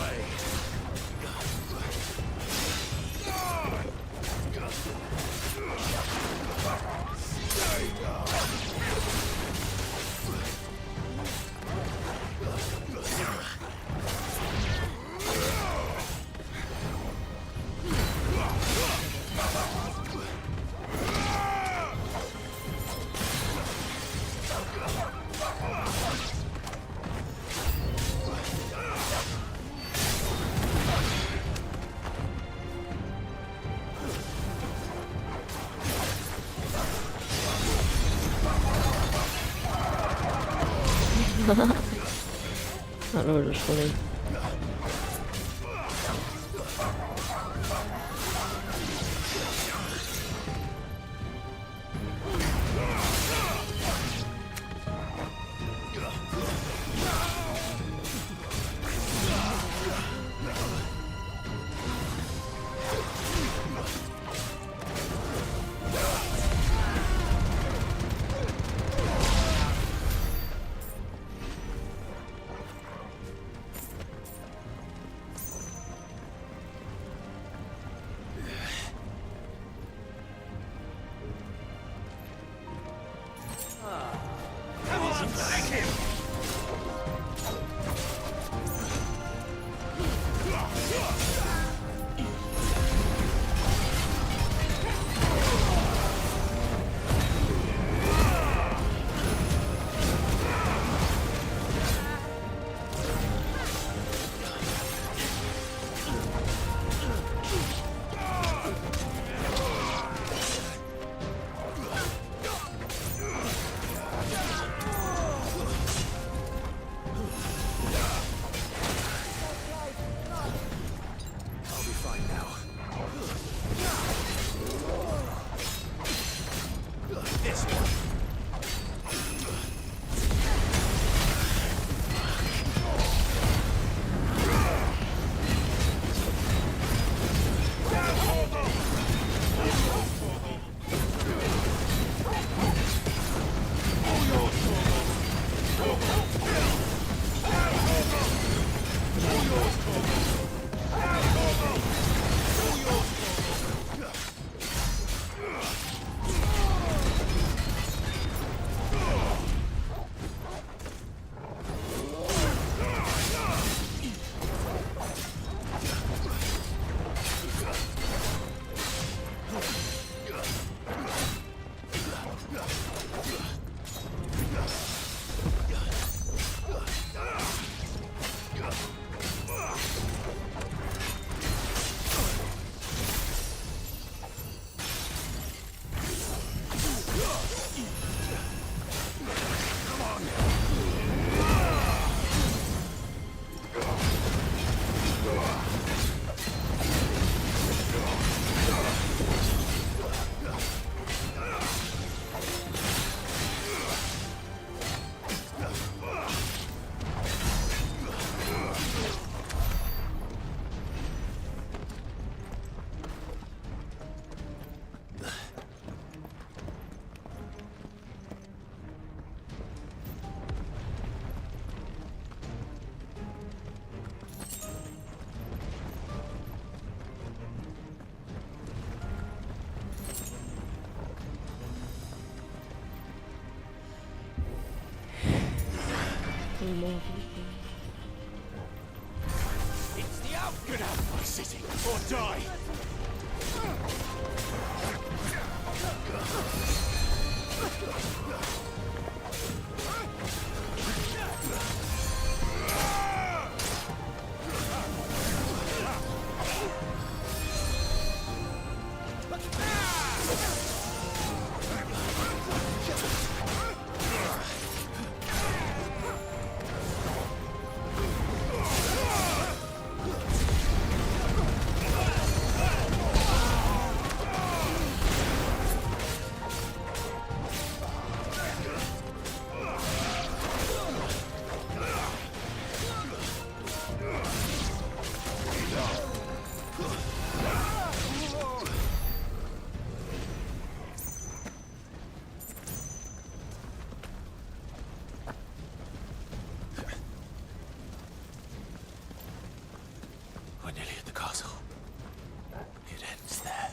That was just funny. die! We're nearly at the castle. It ends there.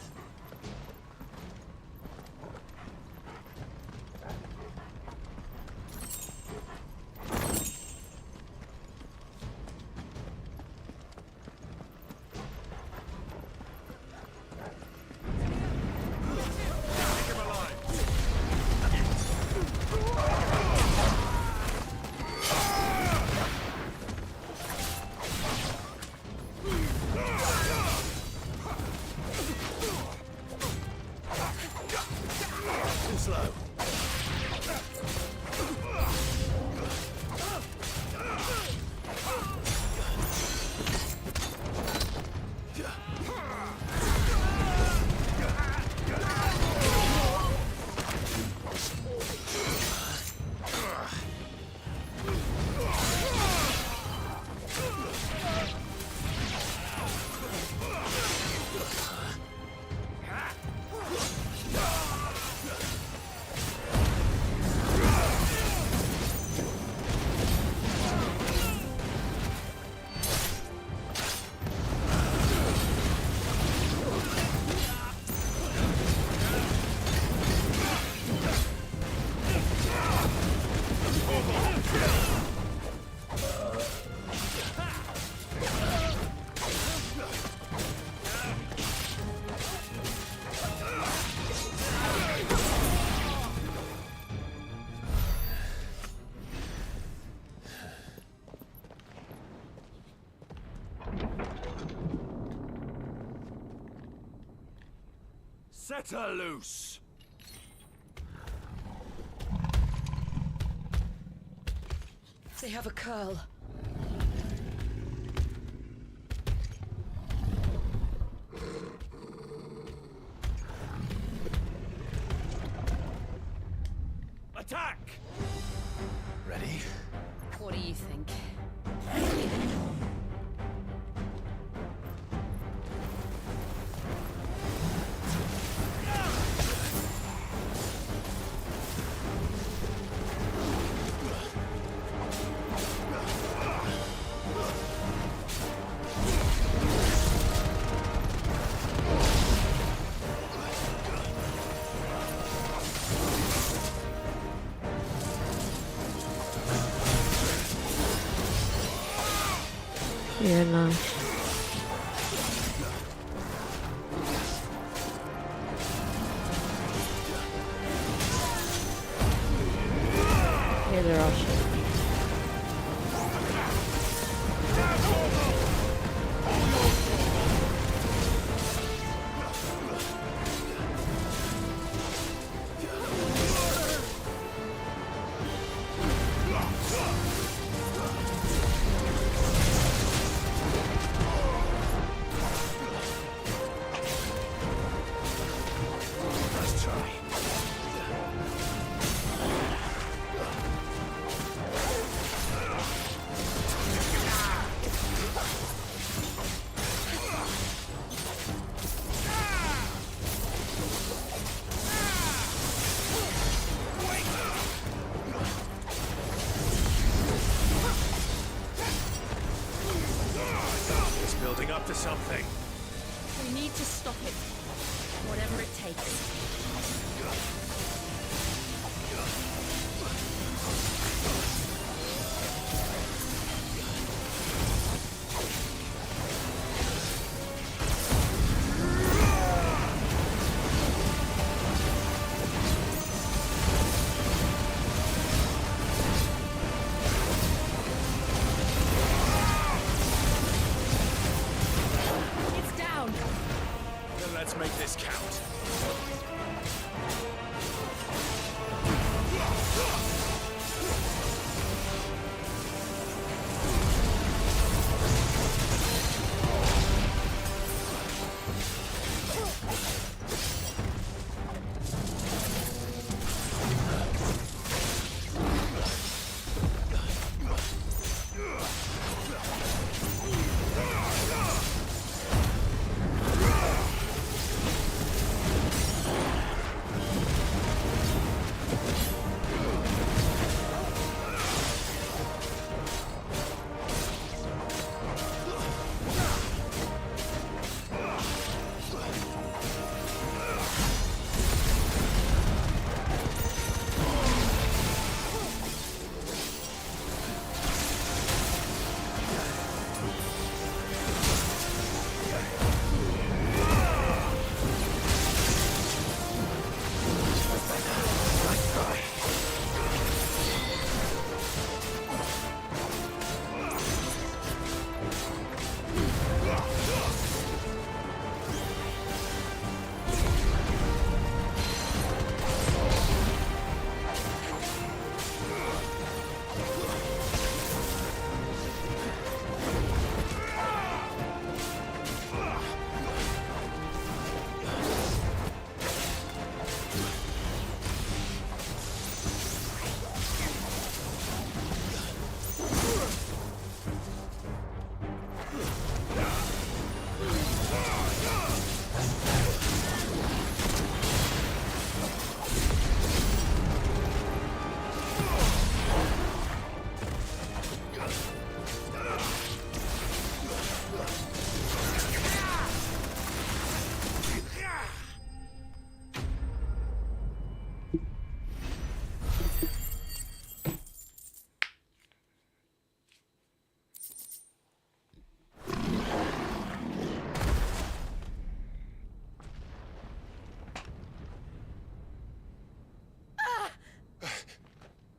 Too slow. Set her loose! They have a curl. Attack! Ready? What do you think? Yeah, nice. Yeah, they're awesome. Let's try. It's building up to something. We need to stop it. Whatever it takes.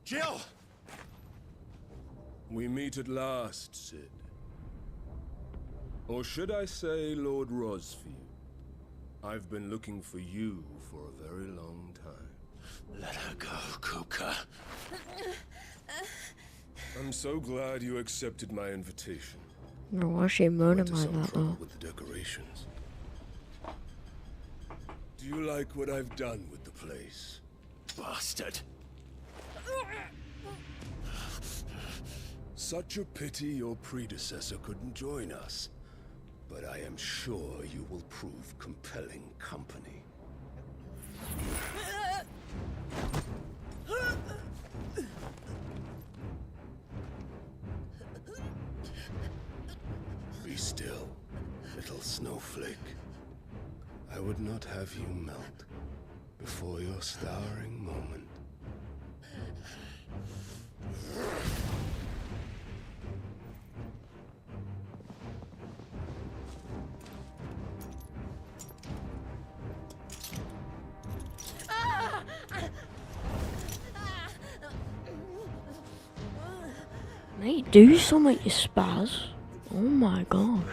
Jill! We meet at last, Sid. Or should I say, Lord Rosfield? I've been looking for you for a very long time. Let her go, Kupka. I'm so glad you accepted my invitation. No, why is she moaning Went to like some that trouble though? with the decorations. Do you like what I've done with the place? Bastard. Such a pity your predecessor couldn't join us. But I am sure you will prove compelling company. Be still, little snowflake. I would not have you melt before your starring moment. Mate, do something, you spaz. Oh my gosh.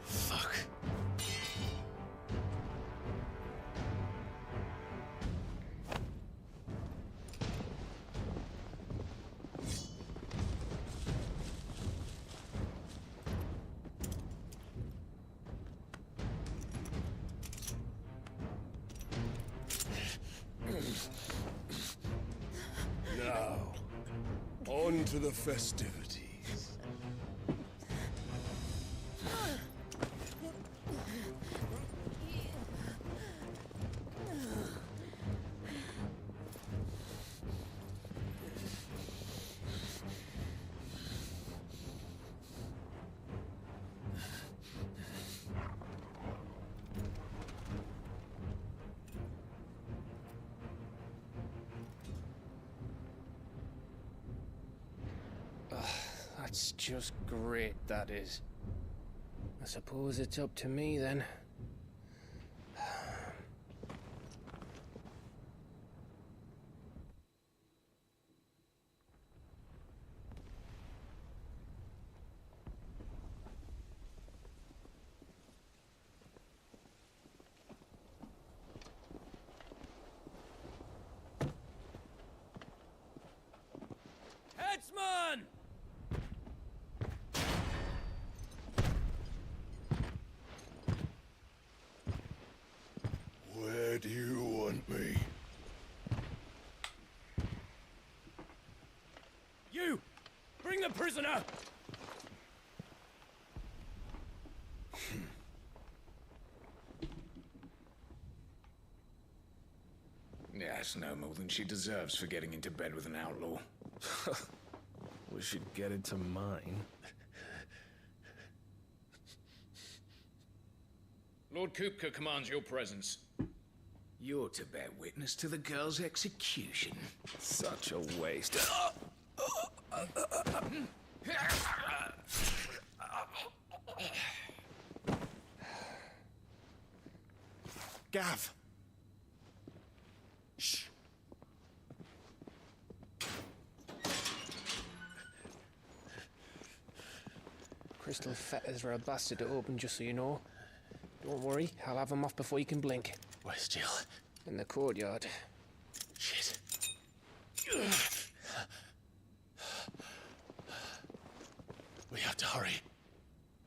Fuck. Now, on to the festivities. That's just great, that is. I suppose it's up to me then. Headsman! Where do you want me? You! Bring the prisoner! Yes, no more than she deserves for getting into bed with an outlaw. We should get into mine. Lord Kupka commands your presence. You're to bear witness to the girl's execution. Such a waste. Gav! Shh! Crystal fetters are a bastard to open, just so you know. Don't worry, I'll have them off before you can blink. Where's Jill? In the courtyard. Shit. We have to hurry.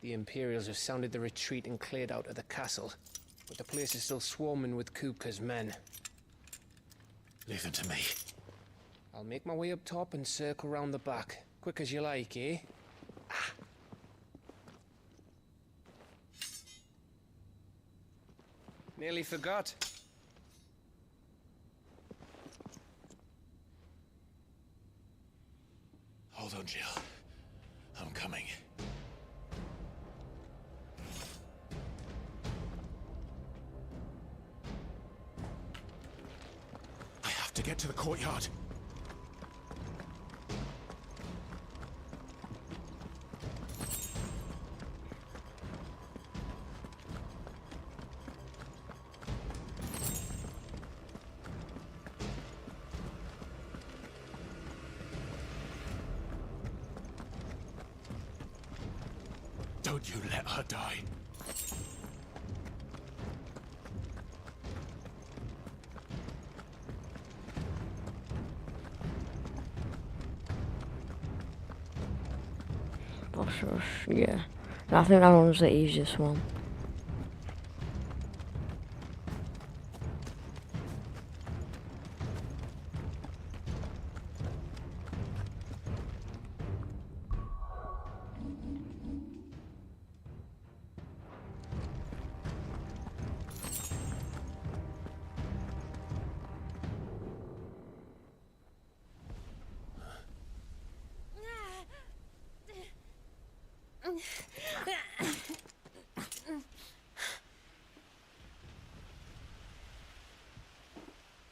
The Imperials have sounded the retreat and cleared out of the castle, but the place is still swarming with Kupka's men. Leave them to me. I'll make my way up top and circle round the back. Quick as you like, eh? Nearly forgot. Hold on, Jill. I'm coming. I have to get to the courtyard. Don't you let her die. Boss rush, yeah. I think that one's the easiest one.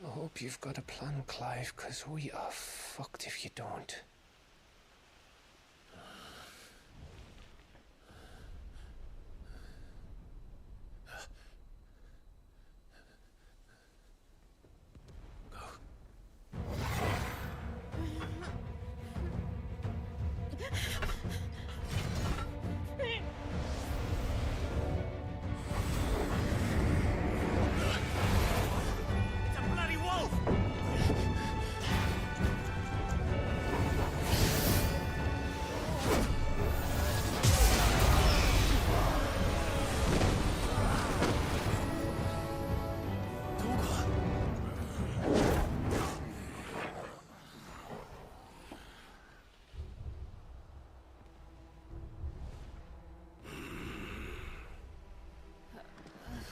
I hope you've got a plan, Clive, because we are fucked if you don't.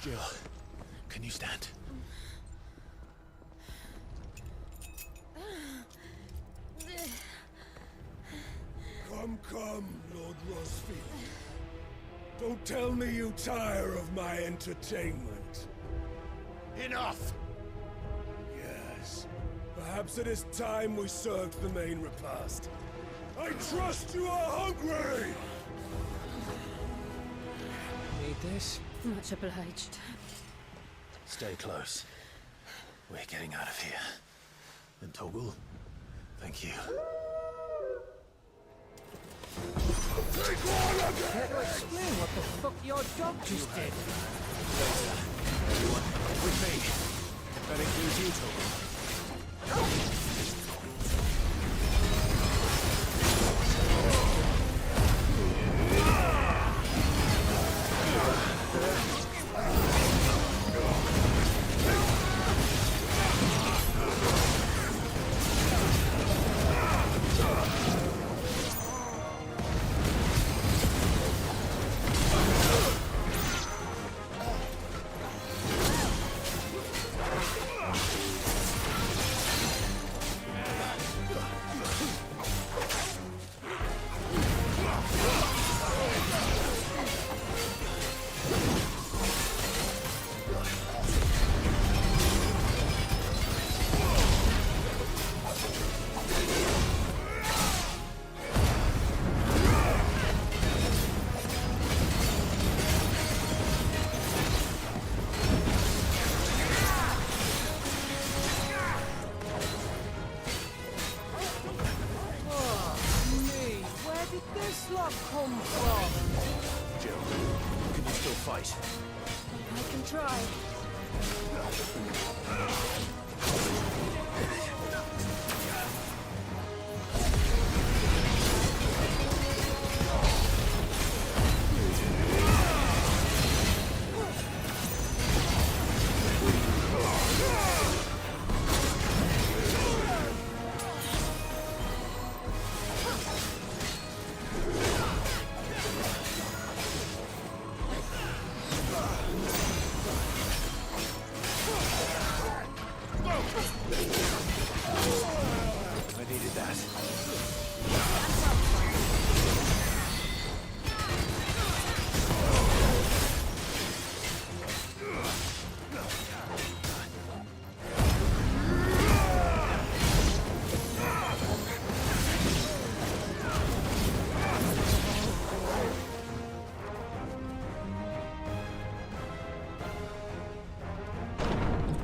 Jill, can you stand? Come, Lord Rosfield. Don't tell me you tire of my entertainment. Enough! Yes. Perhaps it is time we served the main repast. I trust you are hungry! Need this? Much obliged. Stay close. We're getting out of here. And Toggle, thank you. Take one again! Care to explain what the fuck your dog just did? Everyone, with me. That includes you, Toggle.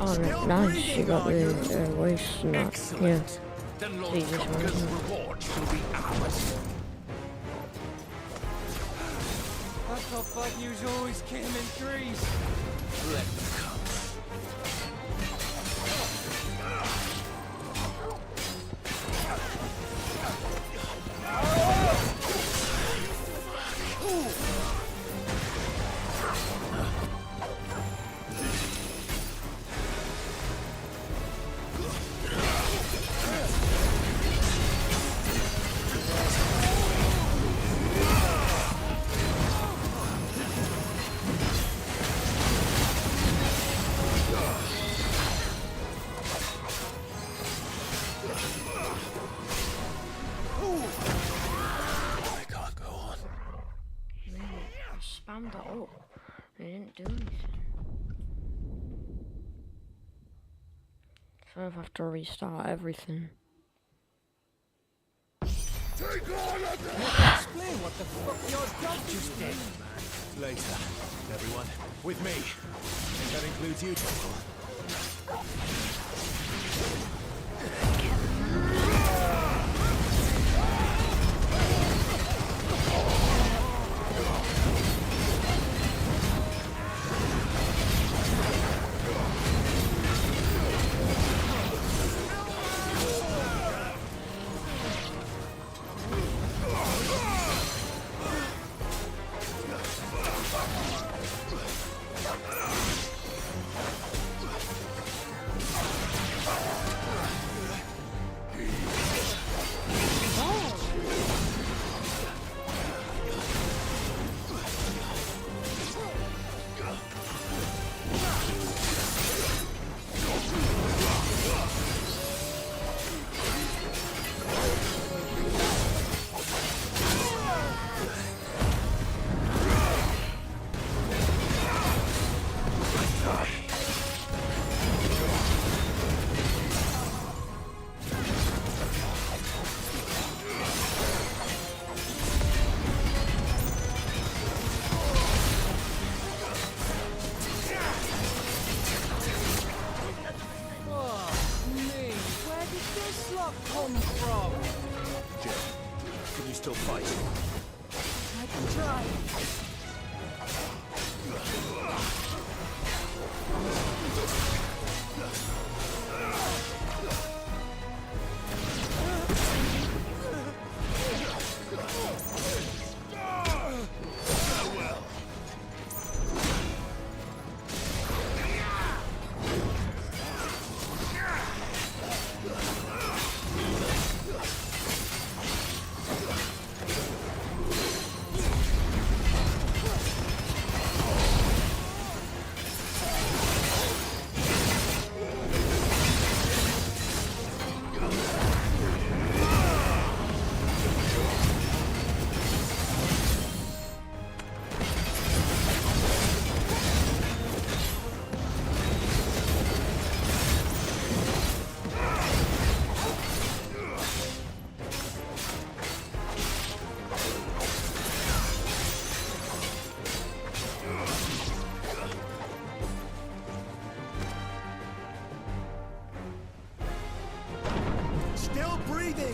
Oh, nice, you got the waist knot. Yeah. Then Lord Jesus, Conker's man. reward shall be ours. thought bad news always came in threes. Let them come. Spammed it up. It didn't do anything. So I have to restart everything. Explain what the fuck your dog just did. Later, everyone. With me. That includes you, Temple. Come from? Jill, can you still fight? I can try.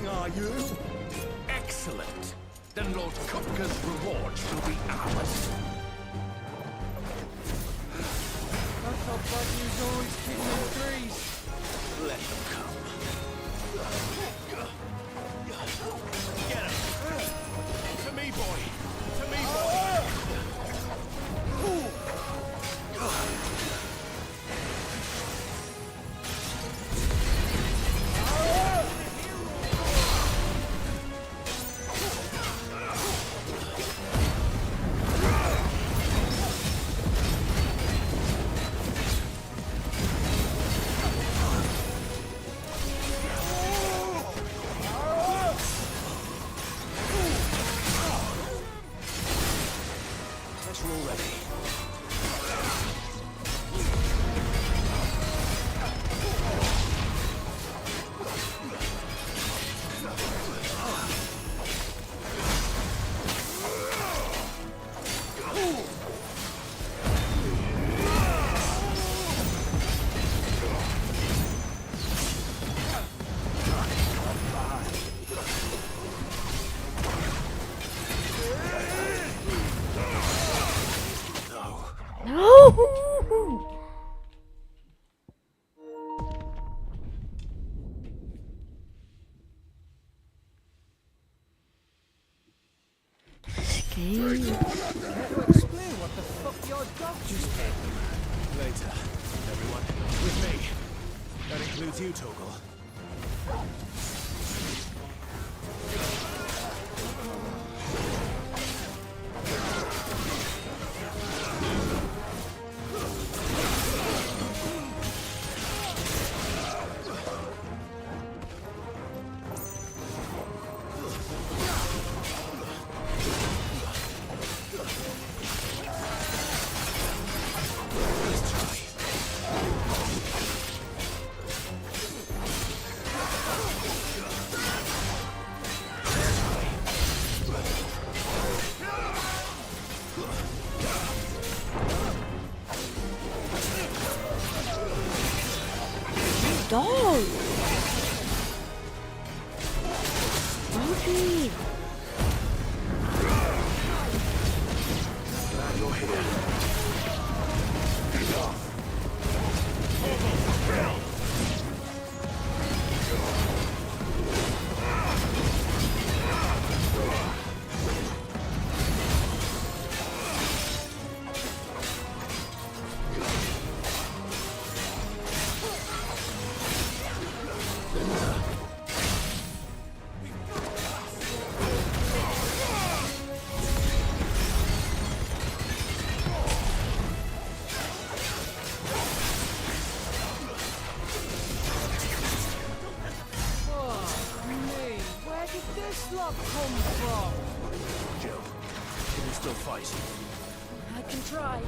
Are you? Excellent. Then Lord Kupka's reward shall be ours. I thought bad news always came in threes. Let them come. Get him! To me, boy! To me, boy! Woohoo! Care to explain what the fuck your dog just did? Later. Everyone, with me. That includes you, Toggle. Dog! Monkey! Glad you're here. Where did this lot come from? Jill, can you still fight? I can try.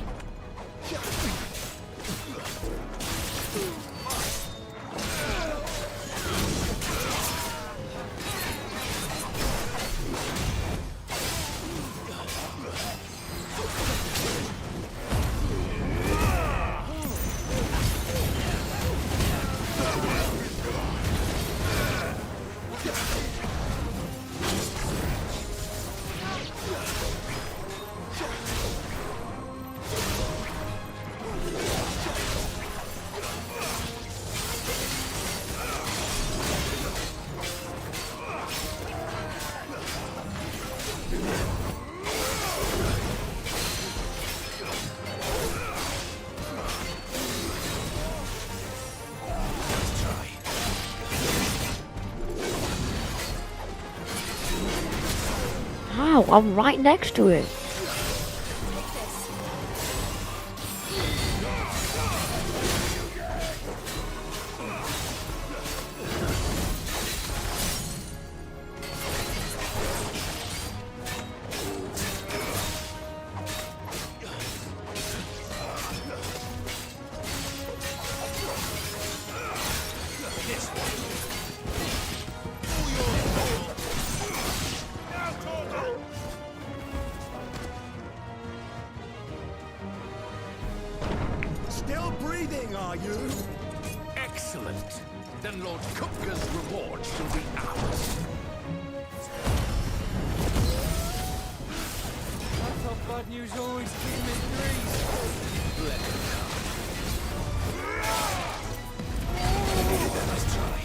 Wow, I'm right next to it. Still breathing, are you? Excellent. Then Lord Kupka's reward shall be ours. I thought bad news always came in threes. Let it come. Let's try.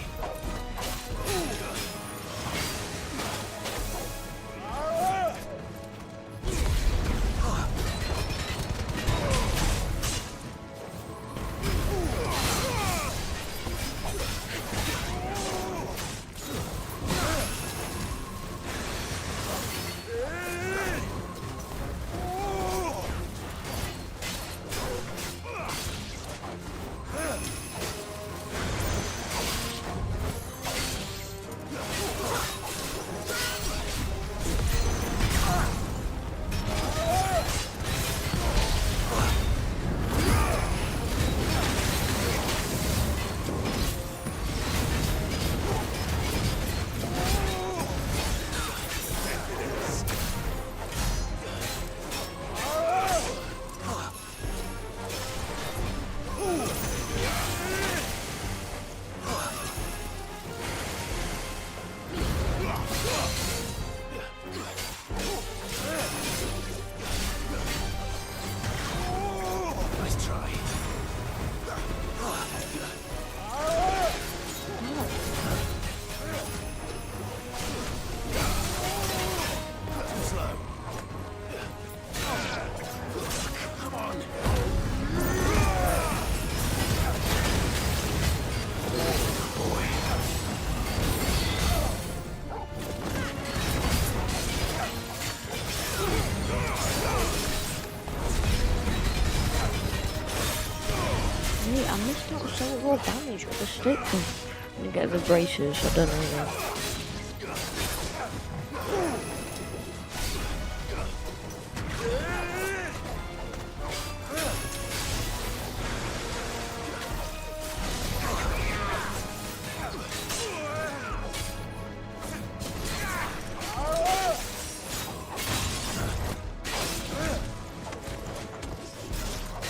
Wait, I missed out so more damage with the stick. I'm gonna get the braces, I don't know.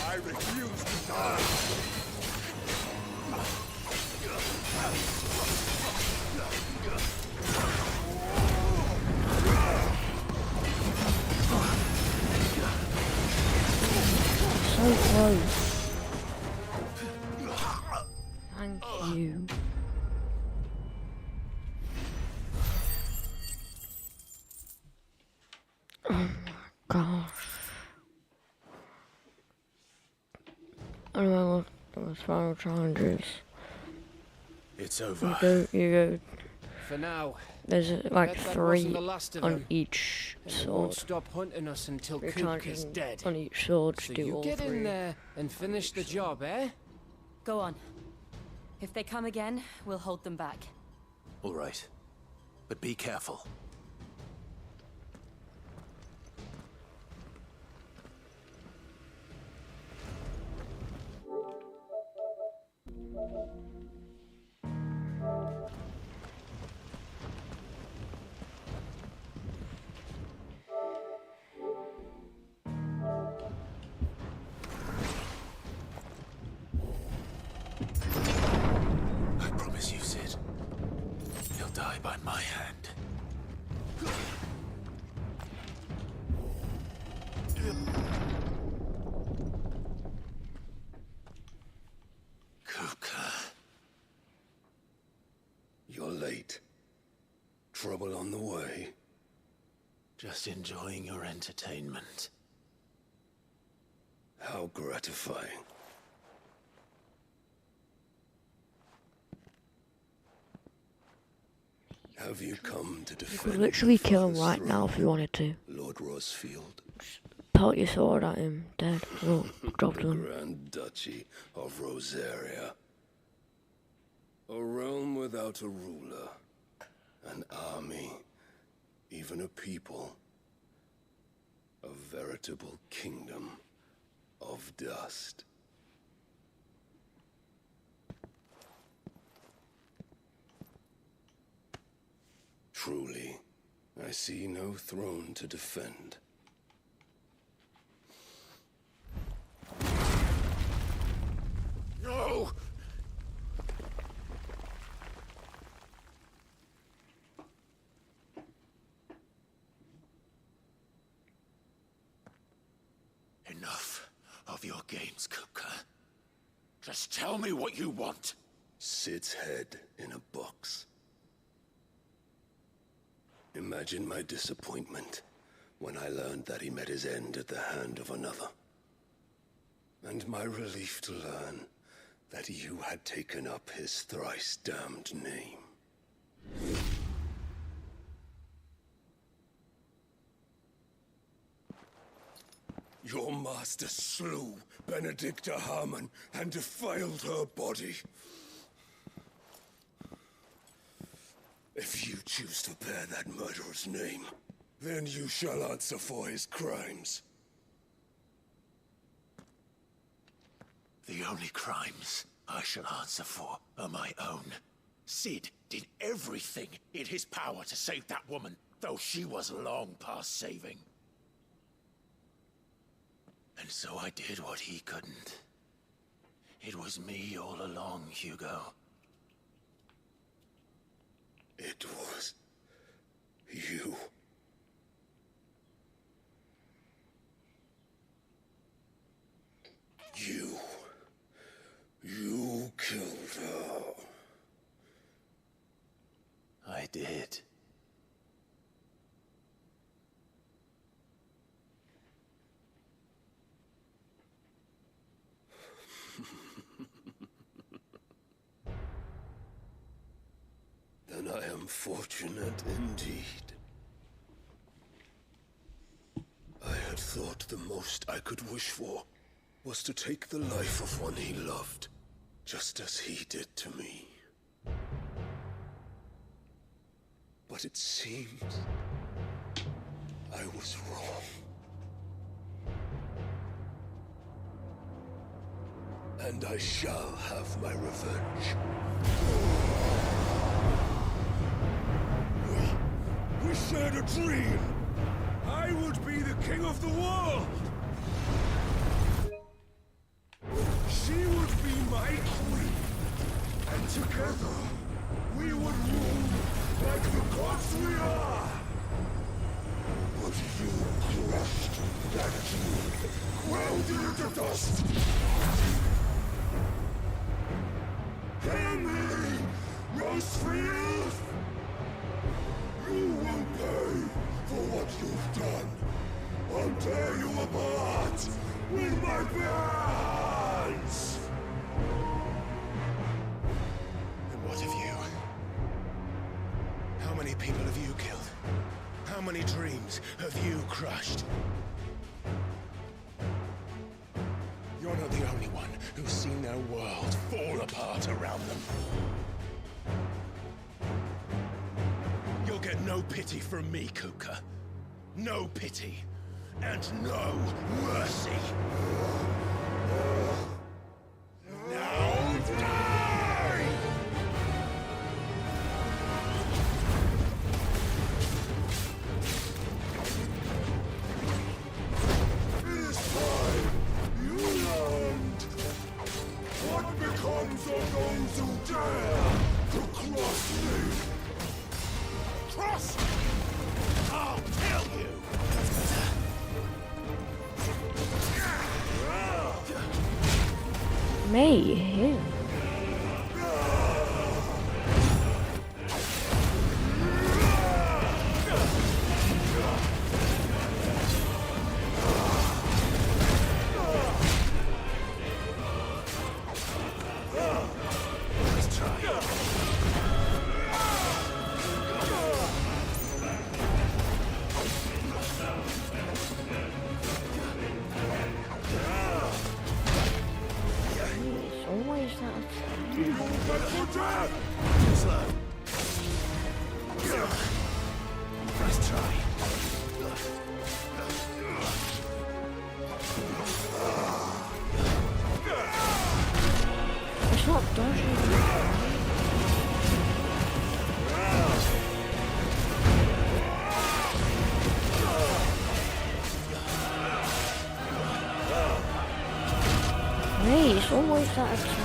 I refuse to die. So close. Thank you. Oh my gosh. Anyway, look, those final challenges. It's over. You go. For now. There's like Bet that 3 wasn't the last of on them. each And they won't sword. stop hunting us until You're Kook is charging dead. on each sword to So do you all get 3. in there and finish the job, eh? Go on. If they come again, we'll hold them back. All right. But be careful. I promise you, Sid. He'll die by my hand. Kuka. You're late. Trouble on the way. Just enjoying your entertainment. How gratifying. Have you come to You defend could literally your kill him father's right now if you wanted to. Lord Rosfield? Pelt your sword at him, dead. Oh, dropped The him. Grand Duchy of Rosaria. A realm without a ruler. An army. Even a people. A veritable kingdom of dust. Truly, I see no throne to defend. No! Enough of your games, Kuka. Just tell me what you want. Sid's head in a box. Imagine my disappointment when I learned that he met his end at the hand of another. And my relief to learn that you had taken up his thrice damned name. Your master slew Benedicta Harmon and defiled her body. If you choose to bear that murderer's name, then you shall answer for his crimes. The only crimes I shall answer for are my own. Sid did everything in his power to save that woman, though she was long past saving. And so I did what he couldn't. It was me all along, Hugo. It was you. You killed her. I did. Then I am fortunate indeed. I had thought the most I could wish for was to take the life of one he loved, just as he did to me. But it seems I was wrong. And I shall have my revenge. We shared a dream. I would be the king of the world. She would be my queen. And together, we would rule like the gods we are. But you crushed that dream, ground it into dust. Hear me, Rosefield! You will pay for what you've done. I'll tear you apart with my bare hands! And what of you? How many people have you killed? How many dreams have you crushed? You're not the only one who's seen their world fall apart around them. You'll get no pity from me, Kupka. No pity. And no mercy. Now die! This time, you learned what becomes of those who dare to cross me. Cross! I'll kill you! Me, him. Let's try. Always that. Slow. Let's try. It's not dodging. Hey, it's always that attack.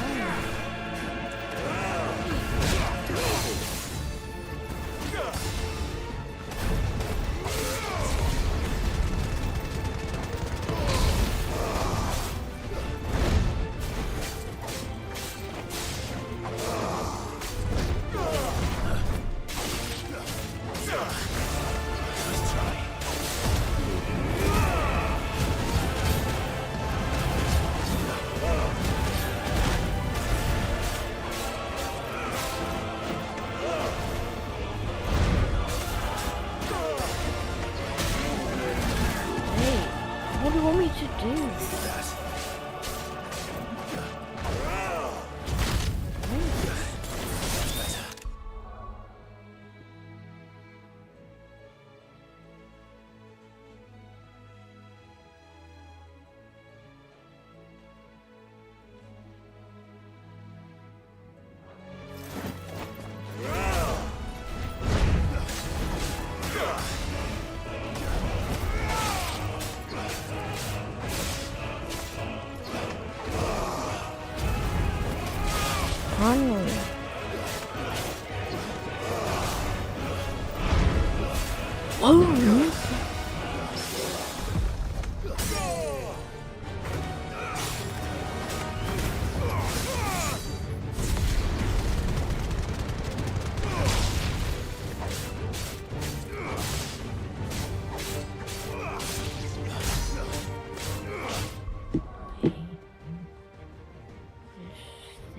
What do you want me to do? Finally. Oh,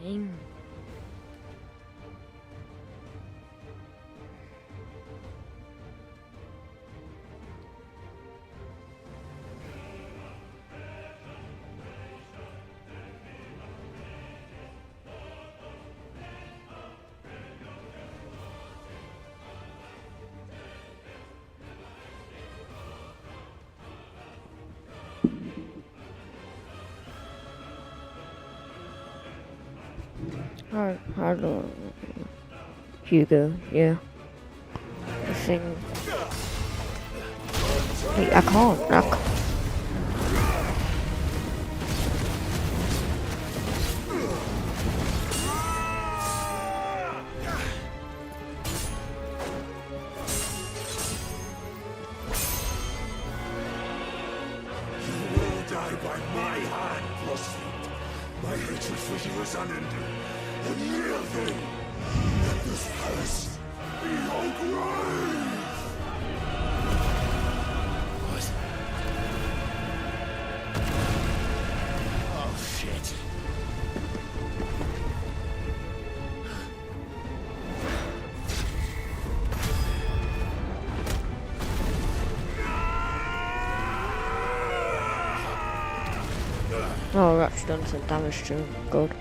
thing. I don't. Hugo, yeah. The thing. Wait, I can't. Die by my hand, Frostfield. My hatred for you is unending. Unyielding. Let this palace be your grave! What? Oh, shit. Oh, that's done some damage to him. Good.